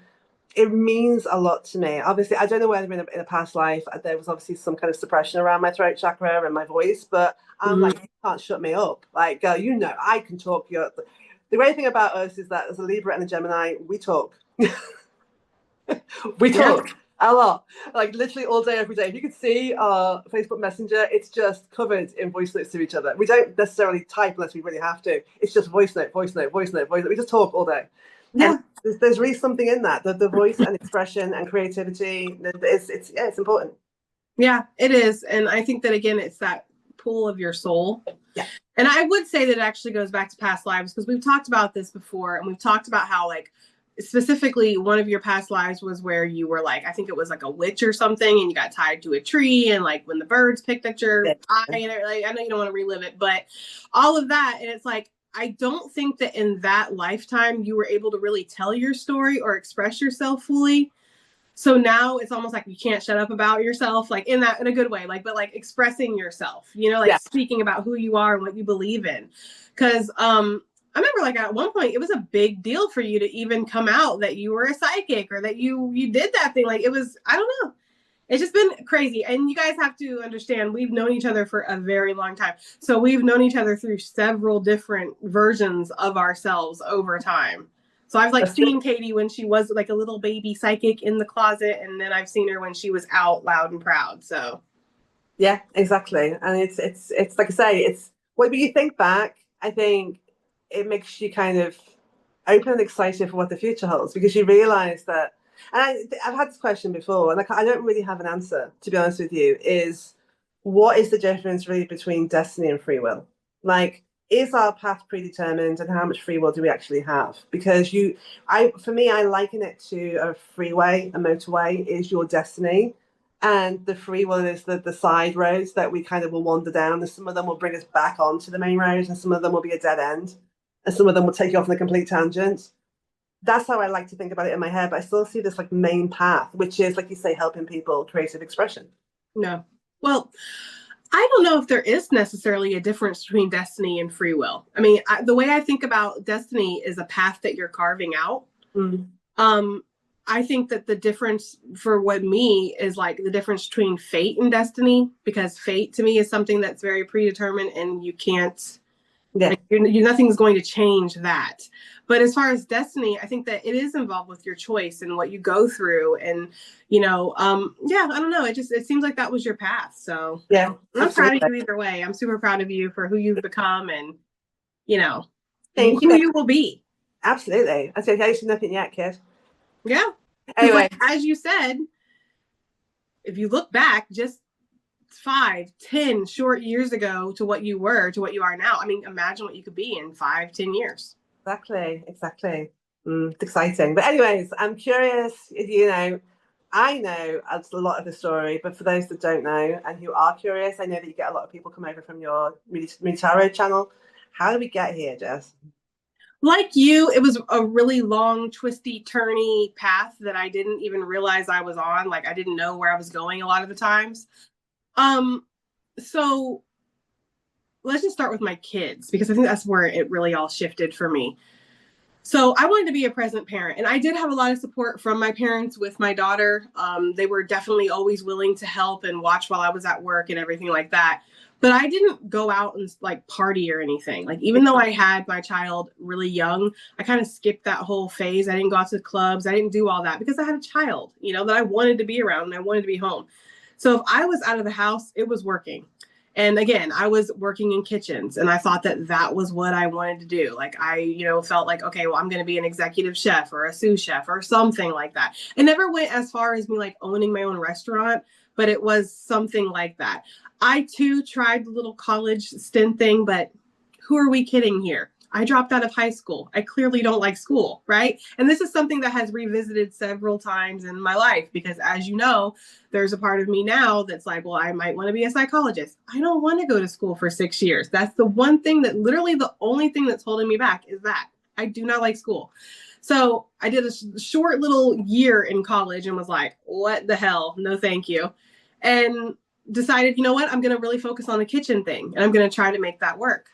A: it means a lot to me. Obviously, I don't know whether in a past life there was obviously some kind of suppression around my throat chakra and my voice, but I'm like, you can't shut me up. Like, you know, I can talk. The great thing about us is that as a Libra and a Gemini, we talk. We talk a lot, like literally all day, every day. If you could see our Facebook Messenger, it's just covered in voice notes to each other. We don't necessarily type unless we really have to. It's just voice note, voice note, voice note, voice note. We just talk all day. Yeah, there's really something in that. The voice and expression and creativity. It's important.
B: Yeah, it is, and I think that again, it's that pool of your soul.
A: Yeah,
B: and I would say that it actually goes back to past lives because we've talked about this before, and we've talked about how like specifically one of your past lives was where you were like, I think it was like a witch or something, and you got tied to a tree, and like when the birds picked at your eye, and like I know you don't want to relive it, but all of that, and it's like. I don't think that in that lifetime you were able to really tell your story or express yourself fully. So now it's almost like you can't shut up about yourself, like in a good way, like, but like expressing yourself, you know, like speaking about who you are and what you believe in. Cause, I remember like at one point it was a big deal for you to even come out that you were a psychic or that you did that thing. Like it was, I don't know. It's just been crazy. And you guys have to understand, we've known each other for a very long time. So we've known each other through several different versions of ourselves over time. So I've like seen Katie when she was like a little baby psychic in the closet, and then I've seen her when she was out loud and proud. So
A: yeah, exactly. And it's like I say, it's when you think back, I think it makes you kind of open and excited for what the future holds, because you realize that, and I've had this question before, and I don't really have an answer, to be honest with you, is what is the difference really between destiny and free will? Like, is our path predetermined, and how much free will do we actually have? Because for me, I liken it to a freeway, a motorway is your destiny. And the free will is the side roads that we kind of will wander down. And some of them will bring us back onto the main road, and some of them will be a dead end. And some of them will take you off on a complete tangent. That's how I like to think about it in my head. But I still see this like main path, which is, like you say, helping people, creative expression.
B: No. Well, I don't know if there is necessarily a difference between destiny and free will. I mean, the way I think about destiny is a path that you're carving out. I think that the difference for what me is like the difference between fate and destiny, because fate to me is something that's very predetermined and you can't, like, nothing's going to change that. But as far as destiny, I think that it is involved with your choice and what you go through. And, I don't know. It seems like that was your path. So
A: yeah,
B: I'm proud of you either way. I'm super proud of you for who you've become and,
A: Thank
B: who you will be.
A: Absolutely. I said, hey, nothing yet, kid.
B: Yeah.
A: Anyway,
B: as you said, if you look back just 5-10 short years ago to what you were, to what you are now, I mean, imagine what you could be in 5-10 years.
A: Exactly. It's exciting. But anyways, I'm curious, I know a lot of the story, but for those that don't know and who are curious, I know that you get a lot of people come over from your Tarot channel. How did we get here, Jess?
B: Like you, it was a really long, twisty, turny path that I didn't even realize I was on. Like, I didn't know where I was going a lot of the times. So let's just start with my kids, because I think that's where it really all shifted for me. So I wanted to be a present parent, and I did have a lot of support from my parents with my daughter. They were definitely always willing to help and watch while I was at work and everything like that. But I didn't go out and like party or anything. Like, even though I had my child really young, I kind of skipped that whole phase. I didn't go out to clubs. I didn't do all that because I had a child, that I wanted to be around and I wanted to be home. So if I was out of the house, it was working. And again, I was working in kitchens, and I thought that was what I wanted to do. Like, I, felt like, okay, well, I'm going to be an executive chef or a sous chef or something like that. It never went as far as me like owning my own restaurant, but it was something like that. I too tried the little college stint thing, but who are we kidding here? I dropped out of high school. I clearly don't like school, right? And this is something that has revisited several times in my life, because as you know, there's a part of me now that's like, well, I might want to be a psychologist. I don't want to go to school for 6 years. That's the one thing that literally the only thing that's holding me back is that I do not like school. So I did a short little year in college and was like, what the hell? No, thank you. And decided, you know what? I'm going to really focus on the kitchen thing, and I'm going to try to make that work.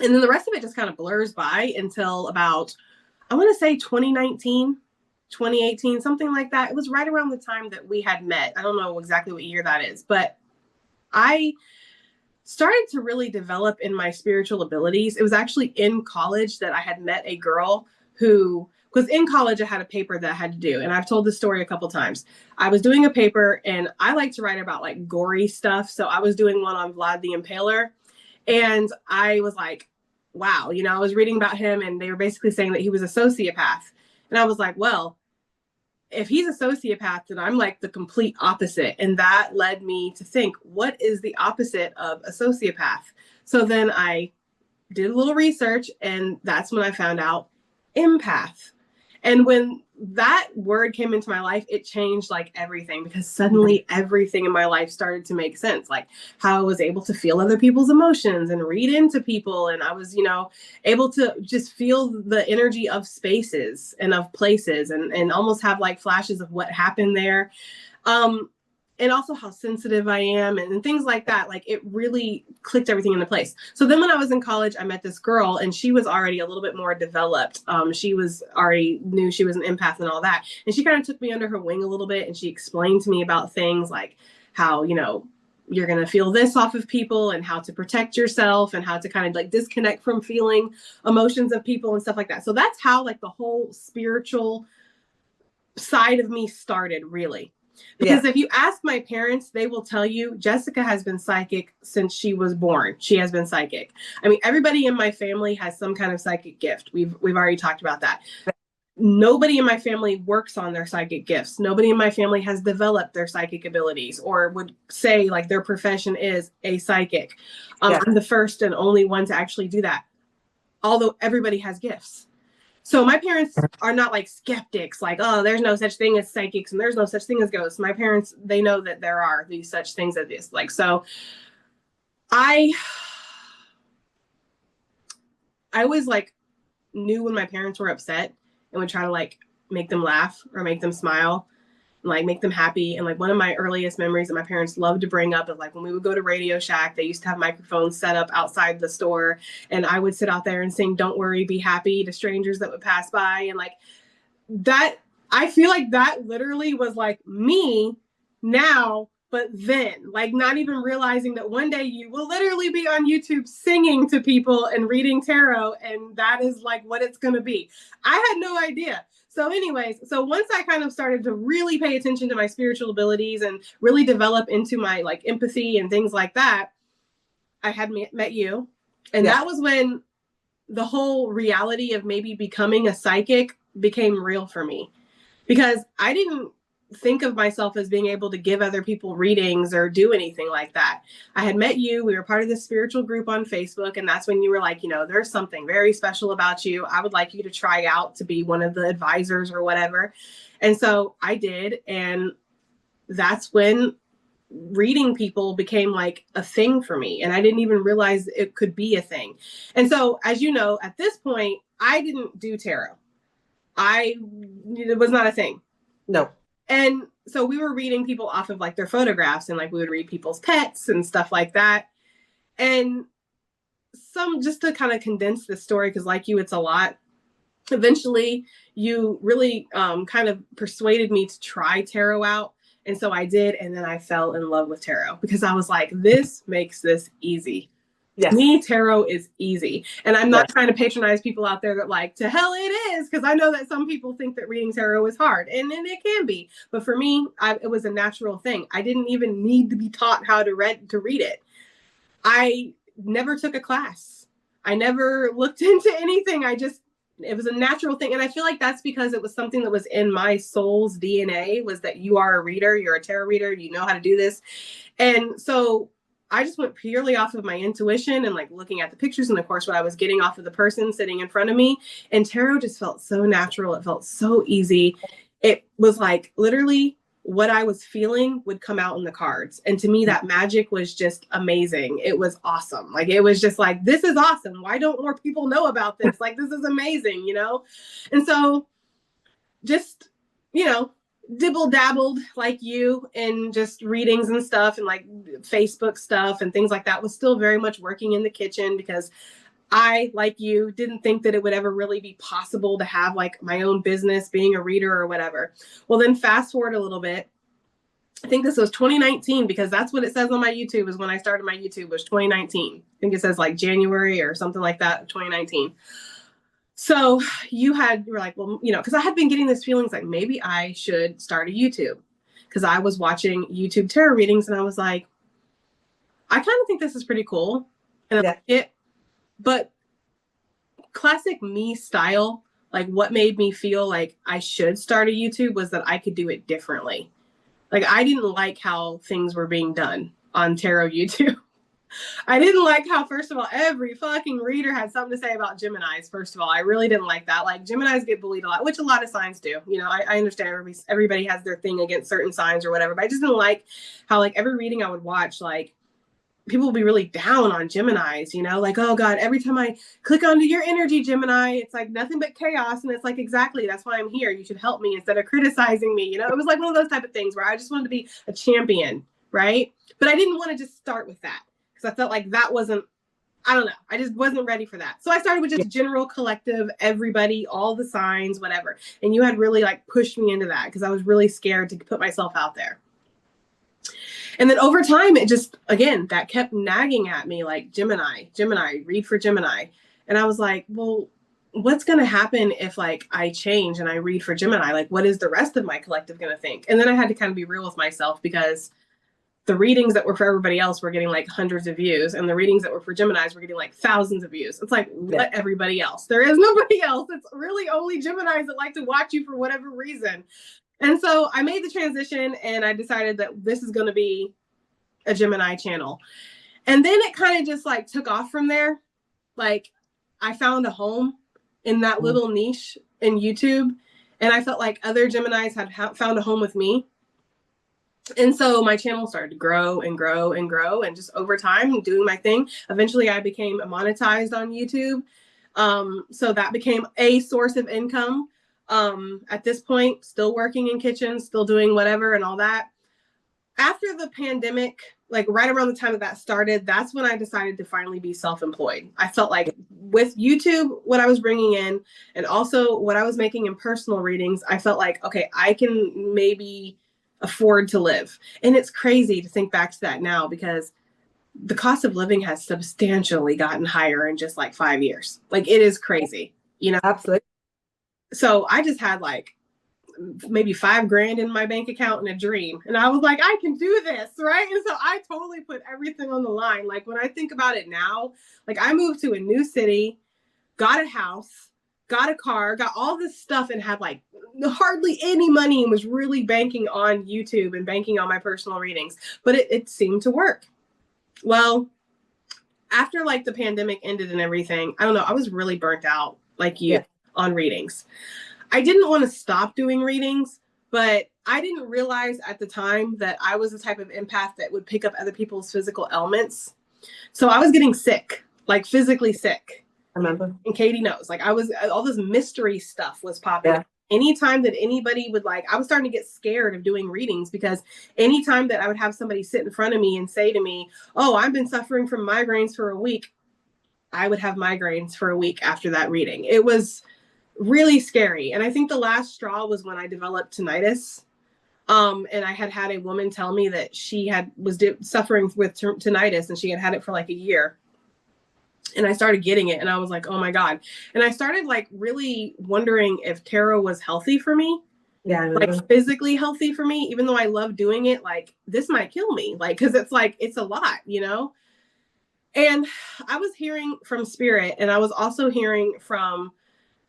B: And then the rest of it just kind of blurs by until about, I want to say 2019, 2018, something like that. It was right around the time that we had met. I don't know exactly what year that is, but I started to really develop in my spiritual abilities. It was actually in college that I had met a girl who, because in college I had a paper that I had to do. And I've told this story a couple times. I was doing a paper, and I like to write about like gory stuff. So I was doing one on Vlad the Impaler. And I was like, wow, I was reading about him, and they were basically saying that he was a sociopath. And I was like, well, if he's a sociopath, then I'm like the complete opposite. And that led me to think, what is the opposite of a sociopath? So then I did a little research, and that's when I found out empath. And when that word came into my life, it changed like everything, because suddenly everything in my life started to make sense. Like how I was able to feel other people's emotions and read into people. And I was, able to just feel the energy of spaces and of places, and almost have like flashes of what happened there. And and also how sensitive I am and things like that. Like it really clicked everything into place. So then when I was in college, I met this girl and she was already a little bit more developed. She was already knew she was an empath and all that. And she kind of took me under her wing a little bit. And she explained to me about things like how, you know, you're going to feel this off of people and how to protect yourself and how to kind of like disconnect from feeling emotions of people and stuff like that. So that's how like the whole spiritual side of me started, really. Because if you ask my parents, they will tell you Jessica has been psychic since she was born. She has been psychic. I mean, everybody in my family has some kind of psychic gift. We've already talked about that. Nobody in my family works on their psychic gifts. Nobody in my family has developed their psychic abilities or would say like their profession is a psychic. I'm the first and only one to actually do that. Although everybody has gifts. So my parents are not like skeptics, like, oh, there's no such thing as psychics and there's no such thing as ghosts. My parents, they know that there are these such things as this. Like, so I always like knew when my parents were upset and would try to like make them laugh or make them smile, like make them happy. And like one of my earliest memories that my parents loved to bring up is like when we would go to Radio Shack, they used to have microphones set up outside the store and I would sit out there and sing "Don't Worry, Be Happy" to strangers that would pass by. And like that, I feel like that literally was like me now, but then like not even realizing that one day you will literally be on YouTube singing to people and reading tarot. And that is like what it's going to be. I had no idea. So anyways, so once I kind of started to really pay attention to my spiritual abilities and really develop into my like empathy and things like that, I had met you. And that was when the whole reality of maybe becoming a psychic became real for me, because I didn't think of myself as being able to give other people readings or do anything like that. I had met you. We were part of this spiritual group on Facebook. And that's when you were like, you know, there's something very special about you. I would like you to try out to be one of the advisors or whatever. And so I did. And that's when reading people became like a thing for me. And I didn't even realize it could be a thing. And so, as you know, at this point, I didn't do tarot. It was not a thing.
A: No.
B: And so we were reading people off of like their photographs and like we would read people's pets and stuff like that. And just to kind of condense the story, because like you, it's a lot. Eventually, you really kind of persuaded me to try tarot out. And so I did. And then I fell in love with tarot because I was like, this makes this easy. Yes. Me, tarot is easy. And I'm not trying to patronize people out there that like, to hell it is, because I know that some people think that reading tarot is hard, and it can be. But for me, it was a natural thing. I didn't even need to be taught how to read it. I never took a class. I never looked into anything. It was a natural thing. And I feel like that's because it was something that was in my soul's DNA, was that you are a reader, you're a tarot reader, you know how to do this. And so I just went purely off of my intuition and like looking at the pictures and of course what I was getting off of the person sitting in front of me. And tarot just felt so natural. It felt so easy. It was like literally what I was feeling would come out in the cards. And to me, that magic was just amazing. It was awesome. Like, it was just like, this is awesome. Why don't more people know about this? Like, this is amazing, you know? And so just, you know, dibble dabbled like you in just readings and stuff and like Facebook stuff and things like that, was still very much working in the kitchen because I, like you, didn't think that it would ever really be possible to have like my own business being a reader or whatever. Well, then fast forward a little bit. I think this was 2019 because that's what it says on my YouTube, is when I started my YouTube was 2019. I think it says like January or something like that, 2019. So you were like, well, you know, because I had been getting this feelings like maybe I should start a YouTube, because I was watching YouTube tarot readings and I was like, I kind of think this is pretty cool. And I like it. But classic me style, like what made me feel like I should start a YouTube was that I could do it differently. Like, I didn't like how things were being done on tarot YouTube. I didn't like how, first of all, every fucking reader had something to say about Geminis. First of all, I really didn't like that. Like, Geminis get bullied a lot, which a lot of signs do. You know, I understand everybody has their thing against certain signs or whatever, but I just didn't like how, like, every reading I would watch, like, people will be really down on Geminis, you know, like, oh God, every time I click onto your energy, Gemini, it's like nothing but chaos. And it's like, exactly, that's why I'm here. You should help me instead of criticizing me. You know, it was like one of those type of things where I just wanted to be a champion, right? But I didn't want to just start with that because I felt like that wasn't, I don't know, I just wasn't ready for that. So I started with just general collective, everybody, all the signs, whatever. And you had really like pushed me into that because I was really scared to put myself out there. And then over time, it just, again, that kept nagging at me like, Gemini, read for Gemini. And I was like, well, what's going to happen if like I change and I read for Gemini? Like, what is the rest of my collective going to think? And then I had to kind of be real with myself because the readings that were for everybody else were getting like hundreds of views. And the readings that were for Geminis were getting like thousands of views. It's like, let everybody else. There is nobody else. It's really only Geminis that like to watch you for whatever reason. And so I made the transition and I decided that this is going to be a Gemini channel. And then it kind of just like took off from there. Like I found a home in that little niche in YouTube. And I felt like other Geminis had found a home with me. And so my channel started to grow and grow and grow. And just over time doing my thing, eventually I became monetized on YouTube. So that became a source of income. At this point, still working in kitchens, still doing whatever and all that. After the pandemic, like right around the time that started, that's when I decided to finally be self-employed. I felt like with YouTube, what I was bringing in and also what I was making in personal readings, I felt like, okay, I can maybe afford to live. And it's crazy to think back to that now because the cost of living has substantially gotten higher in just like 5 years. Like it is crazy, you know?
A: Absolutely.
B: So I just had like maybe $5,000 in my bank account and a dream. And I was like, I can do this, right? And so I totally put everything on the line. Like when I think about it now, like I moved to a new city, got a house, got a car, got all this stuff and had like hardly any money and was really banking on YouTube and banking on my personal readings. But it seemed to work. Well, after like the pandemic ended and everything, I don't know, I was really burnt out like you on readings. I didn't want to stop doing readings, but I didn't realize at the time that I was the type of empath that would pick up other people's physical ailments. So I was getting sick, like physically sick.
A: I remember.
B: And Katie knows, like I was, all this mystery stuff was popping up. Anytime that anybody would like, I was starting to get scared of doing readings because anytime that I would have somebody sit in front of me and say to me, oh, I've been suffering from migraines for a week, I would have migraines for a week after that reading. It was really scary. And I think the last straw was when I developed tinnitus. And I had a woman tell me that she was suffering with tinnitus and she had it for like a year. And I started getting it and I was like, oh my God. And I started like really wondering if tarot was healthy for me. Yeah. Like physically healthy for me, even though I love doing it, like this might kill me. Like, cause it's like, it's a lot, you know? And I was hearing from spirit and I was also hearing from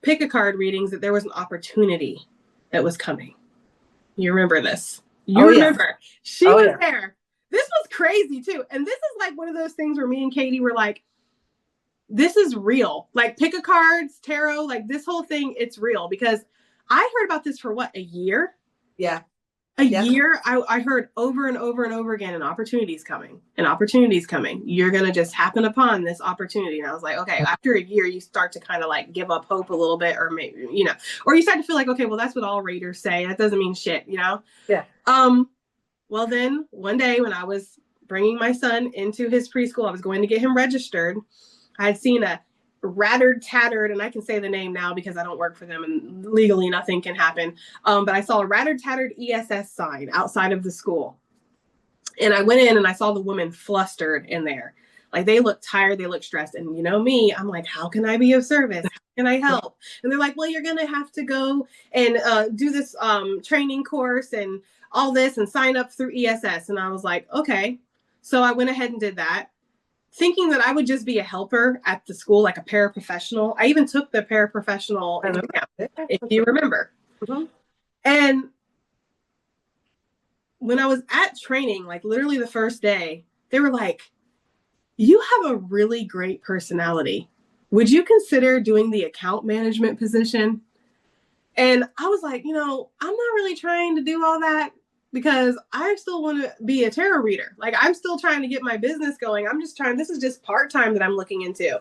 B: pick a card readings that there was an opportunity that was coming. You remember this? You remember. She was there. This was crazy too. And this is like one of those things where me and Katie were like, this is real. Like pick a cards, tarot, like this whole thing, it's real because I heard about this for what, a year?
A: Yeah.
B: A year. I heard over and over and over again, an opportunity's coming, an opportunity's coming. You're going to just happen upon this opportunity. And I was like, okay, after a year, you start to kind of like give up hope a little bit or maybe, you know, or you start to feel like, okay, well, that's what all readers say. That doesn't mean shit, you know?
A: Yeah.
B: Well, then one day when I was bringing my son into his preschool, I was going to get him registered. I had seen a rattered, tattered, and I can say the name now because I don't work for them and legally nothing can happen. But I saw a rattered, tattered ESS sign outside of the school. And I went in and I saw the woman flustered in there. Like they looked tired, they looked stressed. And you know me, I'm like, how can I be of service? How can I help? And they're like, well, you're going to have to go and do this training course and all this and sign up through ESS. And I was like, okay. So I went ahead and did that, thinking that I would just be a helper at the school, like a paraprofessional. I even took the paraprofessional exam, if you remember. Mm-hmm. And when I was at training, like literally the first day, they were like, you have a really great personality. Would you consider doing the account management position? And I was like, you know, I'm not really trying to do all that. because I still want to be a tarot reader. Like, I'm still trying to get my business going. I'm just trying, this is just part-time that I'm looking into.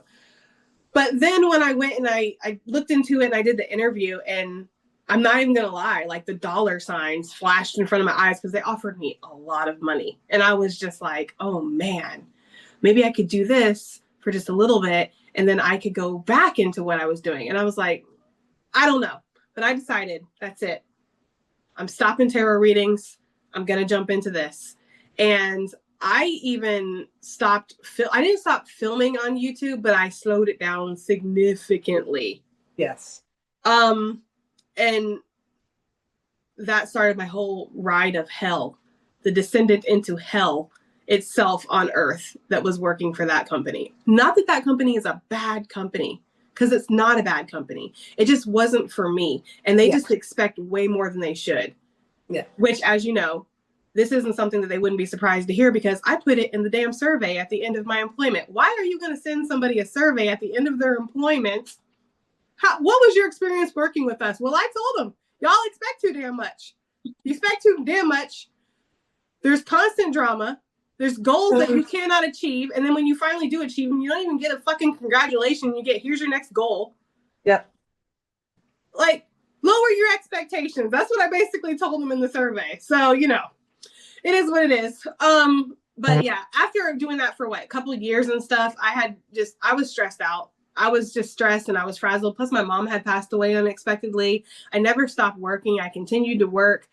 B: But then when I went and I looked into it and I did the interview, and I'm not even going to lie, like the dollar signs flashed in front of my eyes because they offered me a lot of money. And I was just like, oh man, maybe I could do this for just a little bit and then I could go back into what I was doing. And I was like, I don't know. But I decided that's it. I'm stopping tarot readings. I'm going to jump into this. And I even stopped, I didn't stop filming on YouTube, but I slowed it down significantly.
A: Yes.
B: And that started my whole ride of hell, the descendant into hell itself on earth that was working for that company. Not that that company is a bad company, because it's not a bad company. It just wasn't for me. And they just expect way more than they should.
A: Yeah.
B: Which, as you know, this isn't something that they wouldn't be surprised to hear, because I put it in the damn survey at the end of my employment. Why are you going to send somebody a survey at the end of their employment? What was your experience working with us? Well, I told them, y'all expect too damn much. You expect too damn much. There's constant drama. There's goals that you cannot achieve. And then when you finally do achieve them, you don't even get a fucking congratulation. You get, here's your next goal.
A: Yep.
B: Like, lower your expectations. That's what I basically told them in the survey. So, you know, it is what it is. But yeah, after doing that for a couple of years and stuff, I was stressed out. I was just stressed and I was frazzled. Plus my mom had passed away unexpectedly. I never stopped working. I continued to work.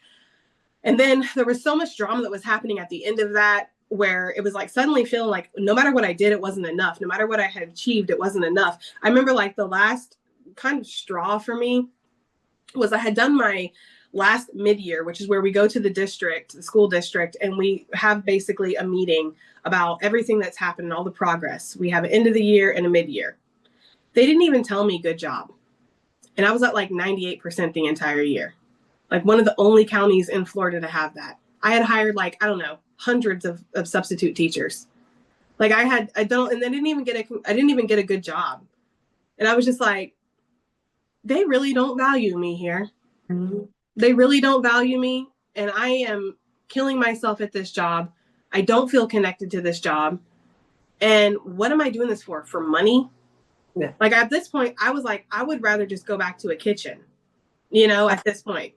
B: And then there was so much drama that was happening at the end of that, where it was like suddenly feeling like no matter what I did, it wasn't enough. No matter what I had achieved, it wasn't enough. I remember like the last kind of straw for me was I had done my last mid-year, which is where we go to the district, the school district, and we have basically a meeting about everything that's happened and all the progress. We have an end of the year and a mid-year. They didn't even tell me good job. And I was at like 98% the entire year. Like one of the only counties in Florida to have that. I had hired like, I don't know, hundreds of substitute teachers. Like I didn't even get a good job. And I was just like, they really don't value me here. Mm-hmm. They really don't value me. And I am killing myself at this job. I don't feel connected to this job. And what am I doing this for? For money? Yeah. Like at this point, I was like, I would rather just go back to a kitchen, you know, at this point.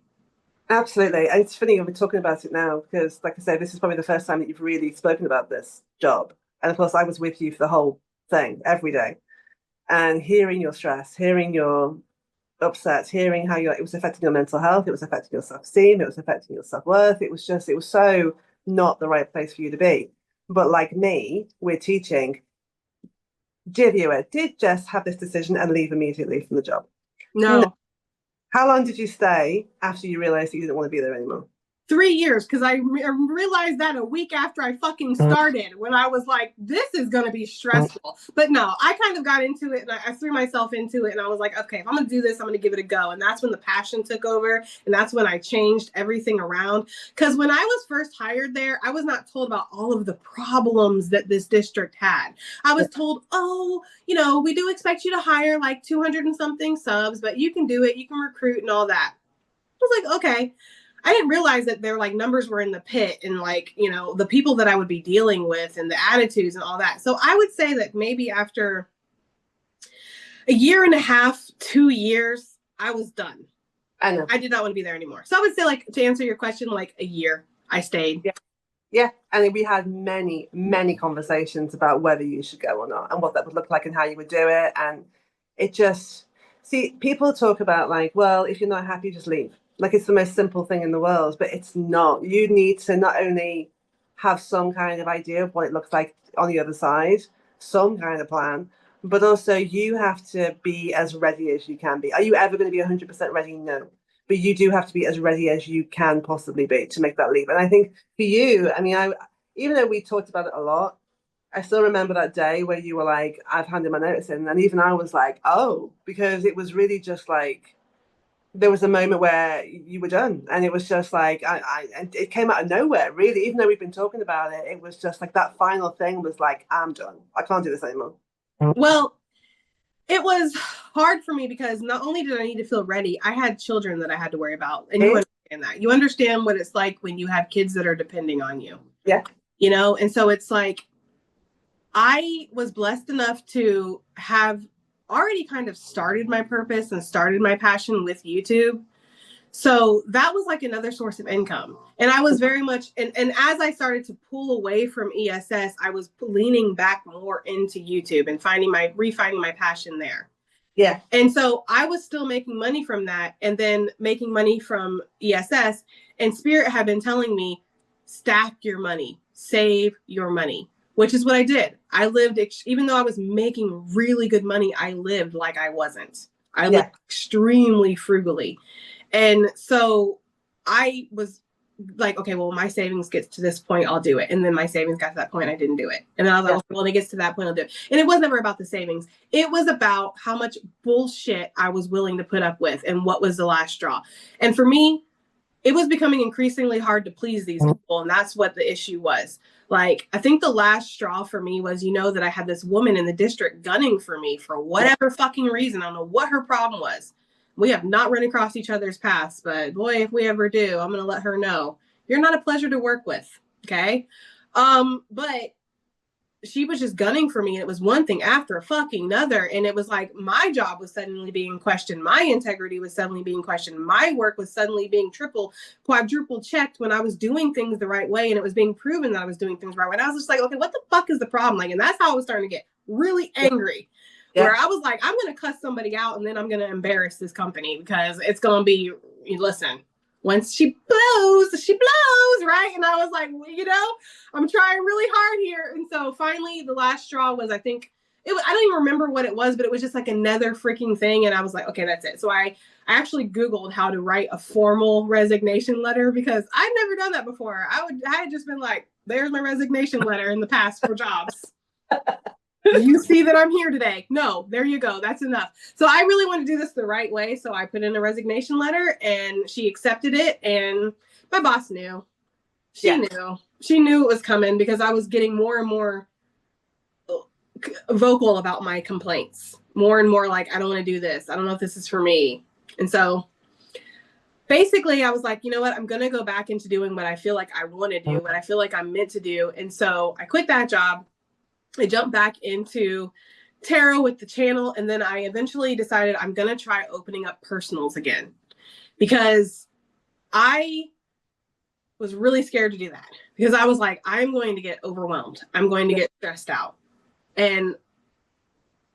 A: Absolutely. And it's funny we're talking about it now because, like I said, this is probably the first time that you've really spoken about this job. And of course, I was with you for the whole thing every day. And hearing your stress, hearing your upset, hearing how it was affecting your mental health, it was affecting your self-esteem, it was affecting your self-worth. It was so not the right place for you to be. But like me, we're teaching. Dear viewer, did Jess have this decision and leave immediately from the job?
B: No.
A: How long did you stay after you realized that you didn't want to be there anymore?
B: 3 years, because I realized that a week after I fucking started, when I was like, this is going to be stressful. But no, I kind of got into it and I threw myself into it and I was like, okay, if I'm going to do this, I'm going to give it a go. And that's when the passion took over. And that's when I changed everything around. Because when I was first hired there, I was not told about all of the problems that this district had. I was told, oh, you know, we do expect you to hire like 200 and something subs, but you can do it. You can recruit and all that. I was like, okay. I didn't realize that their like numbers were in the pit and like, you know, the people that I would be dealing with and the attitudes and all that. So I would say that maybe after a year and a half, 2 years, I was done.
A: I know.
B: I did not want to be there anymore. So I would say, like, to answer your question, like a year I stayed.
A: Yeah. Yeah. And we had many, many conversations about whether you should go or not and what that would look like and how you would do it. And it just, see, people talk about like, well, if you're not happy, just leave. Like it's the most simple thing in the world, but it's not. You need to not only have some kind of idea of what it looks like on the other side, some kind of plan, but also you have to be as ready as you can be. Are you ever going to be 100% ready? No. But you do have to be as ready as you can possibly be to make that leap. And I think for you, I mean, even though we talked about it a lot, I still remember that day where you were like, I've handed my notice in. And even I was like, oh, because it was really just like, there was a moment where you were done and it was just like and it came out of nowhere really, even though we've been talking about it. It was just like that final thing was like, I'm done, I can't do this anymore.
B: Well, it was hard for me because not only did I need to feel ready, I had children that I had to worry about. And understand that. You understand what it's like when you have kids that are depending on you.
A: Yeah.
B: You know, and so it's like, I was blessed enough to have already kind of started my purpose and started my passion with YouTube. So that was like another source of income. And I was very much, and as I started to pull away from ESS, I was leaning back more into YouTube and refining my passion there.
A: Yeah.
B: And so I was still making money from that and then making money from ESS. And Spirit had been telling me, stack your money, save your money, which is what I did. I lived, even though I was making really good money, I lived like I wasn't. I lived extremely frugally. And so I was like, okay, well, my savings gets to this point, I'll do it. And then my savings got to that point, I didn't do it. And then I was like, well, when it gets to that point, I'll do it. And it was never about the savings. It was about how much bullshit I was willing to put up with and what was the last straw. And for me, it was becoming increasingly hard to please these people. And that's what the issue was. Like, I think the last straw for me was, that I had this woman in the district gunning for me for whatever fucking reason. I don't know what her problem was. We have not run across each other's paths, but boy, if we ever do, I'm going to let her know. You're not a pleasure to work with. Okay. But she was just gunning for me. And it was one thing after a fucking another. And it was like, my job was suddenly being questioned. My integrity was suddenly being questioned. My work was suddenly being quadruple checked when I was doing things the right way. And it was being proven that I was doing things the right way. And I was just like, okay, what the fuck is the problem? Like, and that's how I was starting to get really angry. Yeah. Where I was like, I'm going to cuss somebody out and then I'm going to embarrass this company because it's going to be, listen, once she blows, right? And I was like, I'm trying really hard here. And so finally the last straw was, I think, I don't even remember what it was, but it was just like another freaking thing. And I was like, okay, that's it. So I actually Googled how to write a formal resignation letter because I'd never done that before. I had just been like, there's my resignation letter in the past for jobs. You see that I'm here today. No, there you go. That's enough. So I really want to do this the right way. So I put in a resignation letter and she accepted it. And my boss knew. She knew it was coming because I was getting more and more vocal about my complaints. More and more like, I don't want to do this. I don't know if this is for me. And so basically I was like, you know what? I'm going to go back into doing what I feel like I want to do, what I feel like I'm meant to do. And so I quit that job. I jumped back into tarot with the channel. And then I eventually decided I'm going to try opening up personals again because I was really scared to do that because I was like, I'm going to get overwhelmed. I'm going to get stressed out. And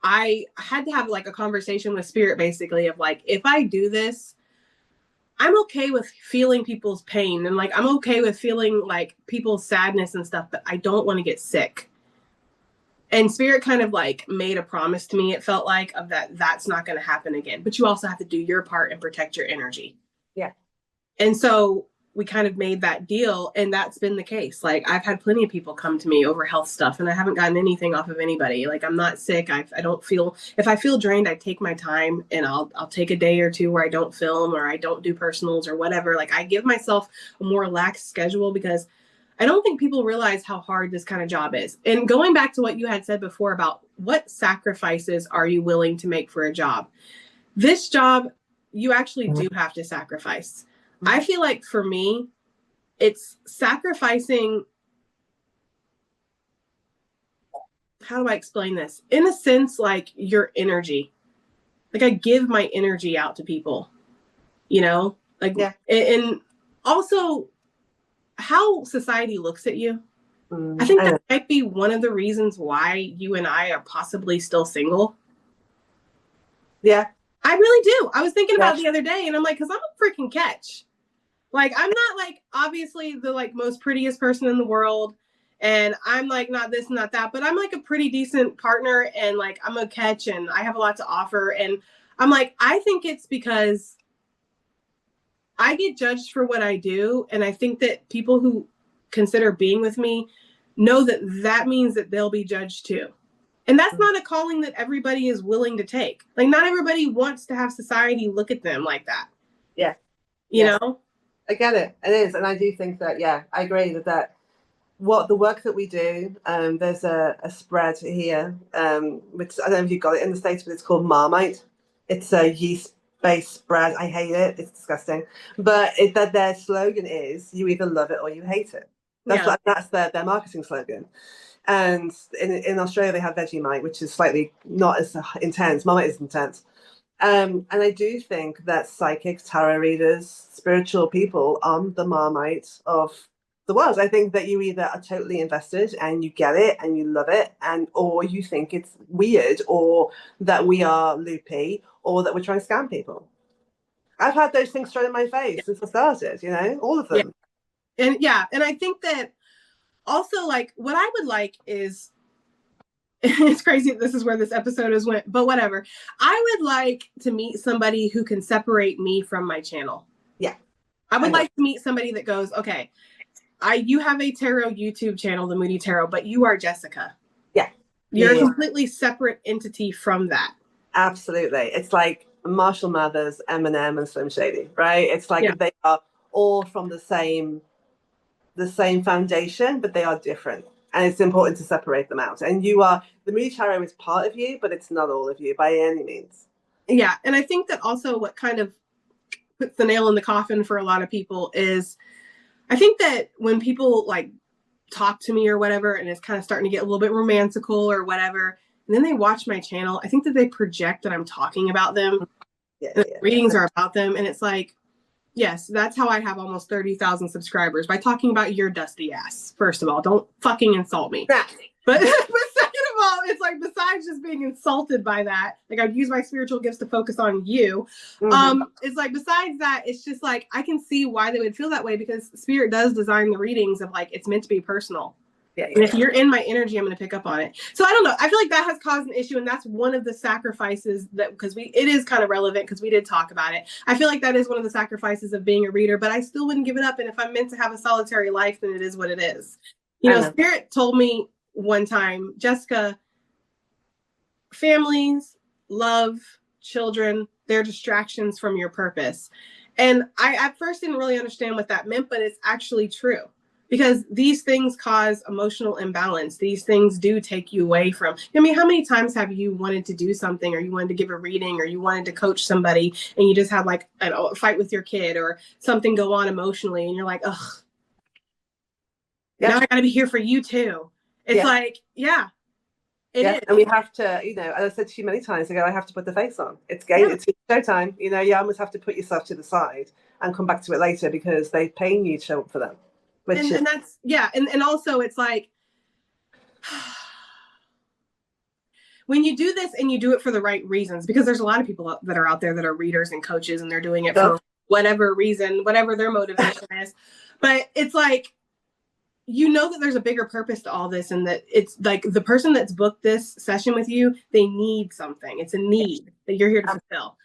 B: I had to have like a conversation with Spirit basically of like, if I do this, I'm okay with feeling people's pain and like, I'm okay with feeling like people's sadness and stuff, but I don't want to get sick. And Spirit kind of like made a promise to me, it felt like, of that's not going to happen again. But you also have to do your part and protect your energy. Yeah. And so we kind of made that deal. And that's been the case. Like I've had plenty of people come to me over health stuff and I haven't gotten anything off of anybody. Like I'm not sick. I don't feel, if I feel drained, I take my time and I'll take a day or two where I don't film or I don't do personals or whatever. Like I give myself a more lax schedule because I don't think people realize how hard this kind of job is. And going back to what you had said before about what sacrifices are you willing to make for a job? This job, you actually do have to sacrifice. I feel like for me, it's sacrificing. How do I explain this? In a sense, like your energy. Like I give my energy out to people, like, yeah. And also how society looks at you. I think that might be one of the reasons why you and I are possibly still single. Yeah, I really do. I was thinking about it the other day and I'm like, because I'm a freaking catch. Like, I'm not like, obviously the like most prettiest person in the world. And I'm like, not this, not that, but I'm like a pretty decent partner and like, I'm a catch and I have a lot to offer. And I'm like, I think it's because I get judged for what I do. And I think that people who consider being with me know that that means that they'll be judged too. And that's not a calling that everybody is willing to take. Like not everybody wants to have society look at them like that. Yeah. You know?
A: I get it. It is. And I do think that, yeah, I agree that what the work that we do, there's a spread here, which I don't know if you've got it in the States, but it's called Marmite. It's a yeast base brand. I hate it. It's disgusting. But that their slogan is you either love it or you hate it. That's their marketing slogan. And in Australia they have Vegemite, which is slightly not as intense. Marmite is intense. And I do think that psychics, tarot readers, spiritual people are the Marmite of the world. I think that you either are totally invested and you get it and you love it, or you think it's weird, or that we are loopy, or that we're trying to scam people. I've had those things thrown in my face since I started, all of them.
B: And I think that also, like, what I would like is, it's crazy that this is where this episode is went, but whatever. I would like to meet somebody who can separate me from my channel.
A: Yeah.
B: I would like to meet somebody that goes, okay, you have a tarot YouTube channel, The Moody Tarot, but you are Jessica.
A: Yeah.
B: You're a completely separate entity from that.
A: Absolutely. It's like Marshall Mathers, Eminem, and Slim Shady, right? It's like they are all from the same foundation, but they are different. And it's important to separate them out. And the Moody Tarot is part of you, but it's not all of you by any means.
B: Yeah. And I think that also what kind of puts the nail in the coffin for a lot of people is, I think that when people like talk to me or whatever, and it's kind of starting to get a little bit romantical or whatever, and then they watch my channel, I think that they project that I'm talking about them. Readings are about them. And it's like, yes, that's how I have almost 30,000 subscribers, by talking about your dusty ass. First of all, don't fucking insult me. But second of all, it's like, besides just being insulted by that, like, I'd use my spiritual gifts to focus on you. It's like, besides that, it's just like, I can see why they would feel that way, because Spirit does design the readings of like, it's meant to be personal. And if you're in my energy, I'm going to pick up on it. So I don't know. I feel like that has caused an issue. And that's one of the sacrifices that, because it is kind of relevant because we did talk about it. I feel like that is one of the sacrifices of being a reader, but I still wouldn't give it up. And if I'm meant to have a solitary life, then it is what it is. Spirit told me one time, Jessica, families, love, children, they're distractions from your purpose. And I at first didn't really understand what that meant, but it's actually true. Because these things cause emotional imbalance. These things do take you away from, I mean, how many times have you wanted to do something, or you wanted to give a reading, or you wanted to coach somebody, and you just had like a fight with your kid or something go on emotionally, and you're like, ugh, now I gotta be here for you too. It's like, it is.
A: And we have to, as I said to you many times ago, I have to put the face on. It's game, it's showtime. You almost have to put yourself to the side and come back to it later, because they're paying you to show up for them.
B: And that's, and also it's like, when you do this and you do it for the right reasons, because there's a lot of people that are out there that are readers and coaches, and they're doing it for whatever reason, whatever their motivation is. But it's like, that there's a bigger purpose to all this, and that it's like the person that's booked this session with you, they need something. It's a need that you're here to fulfill.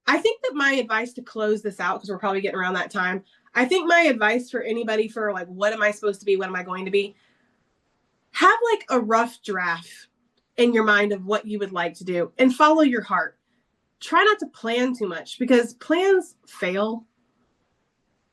B: I think that my advice to close this out, because we're probably getting around that time, I think my advice for anybody for like, what am I supposed to be? What am I going to be? Have like a rough draft in your mind of what you would like to do, and follow your heart. Try not to plan too much, because plans fail.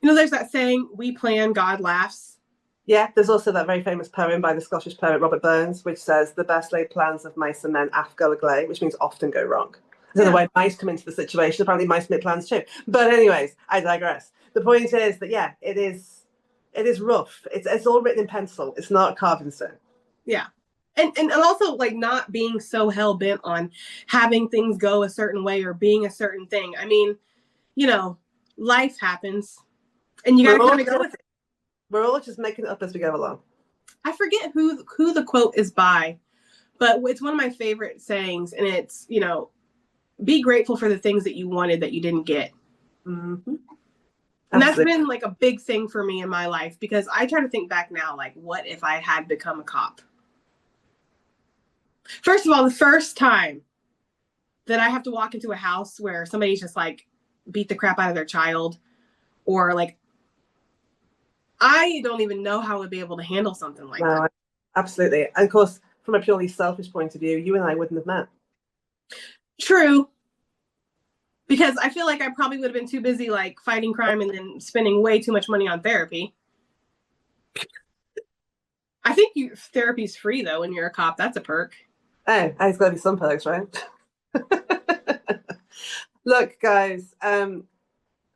B: There's that saying, we plan, God laughs.
A: Yeah, there's also that very famous poem by the Scottish poet Robert Burns, which says, the best laid plans of mice and men aft go agley, which means often go wrong. I don't know why mice come into the situation. Apparently mice make plans too. But anyways, I digress. The point is that, it is rough. It's all written in pencil. It's not carved in stone.
B: Yeah. And also like not being so hell bent on having things go a certain way or being a certain thing. I mean, life happens, and you got to kind of go with it.
A: We're all just making it up as we go along. I
B: forget who the quote is by, but it's one of my favorite sayings, and it's, be grateful for the things that you wanted that you didn't get.
A: Mm-hmm.
B: And that's been like a big thing for me in my life, because I try to think back now, like, what if I had become a cop? First of all, the first time that I have to walk into a house where somebody's just like beat the crap out of their child, or like, I don't even know how I would be able to handle something like that.
A: Absolutely. And of course, from a purely selfish point of view, you and I wouldn't have met.
B: True. Because I feel like I probably would have been too busy like fighting crime and then spending way too much money on therapy. I think therapy's free though when you're a cop. That's a perk.
A: Oh, it's got to be some perks, right? Look, guys, I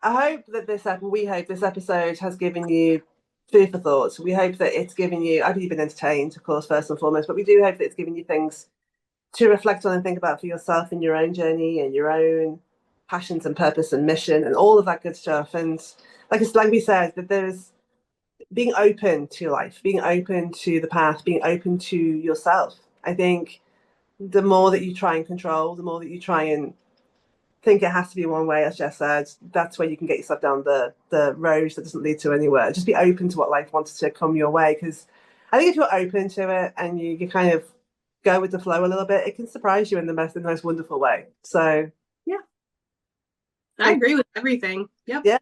A: hope that we hope this episode has given you food for thought. We hope that it's given you, I hope you've been entertained, of course, first and foremost, but we do hope that it's given you things to reflect on and think about for yourself in your own journey and your own passions and purpose and mission and all of that good stuff. And like we said, that there's being open to life, being open to the path, being open to yourself. I think the more that you try and control, the more that you try and think it has to be one way, as Jess said, that's where you can get yourself down the road that doesn't lead to anywhere. Just be open to what life wants to come your way, because I think if you're open to it and you kind of go with the flow a little bit, it can surprise you in the most wonderful way. So yeah,
B: I agree with everything. Yep.
A: Yeah,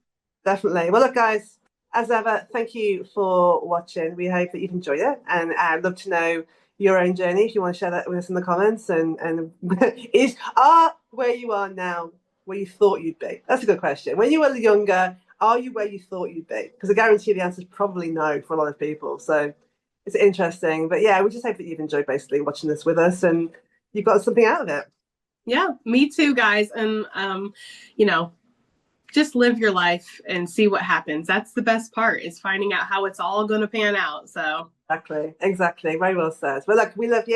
A: definitely. Well, look, guys, as ever, thank you for watching. We hope that you've enjoyed it, and I'd love to know your own journey if you want to share that with us in the comments. And where you are now where you thought you'd be? That's a good question. When you were younger, are you where you thought you'd be? Because I guarantee the answer is probably no for a lot of people. So it's interesting. But yeah, we just hope that you've enjoyed basically watching this with us and you've got something out of it.
B: Yeah, me too, guys. And just live your life and see what happens. That's the best part, is finding out how it's all going to pan out. So
A: exactly. Very well said. But look, we love you.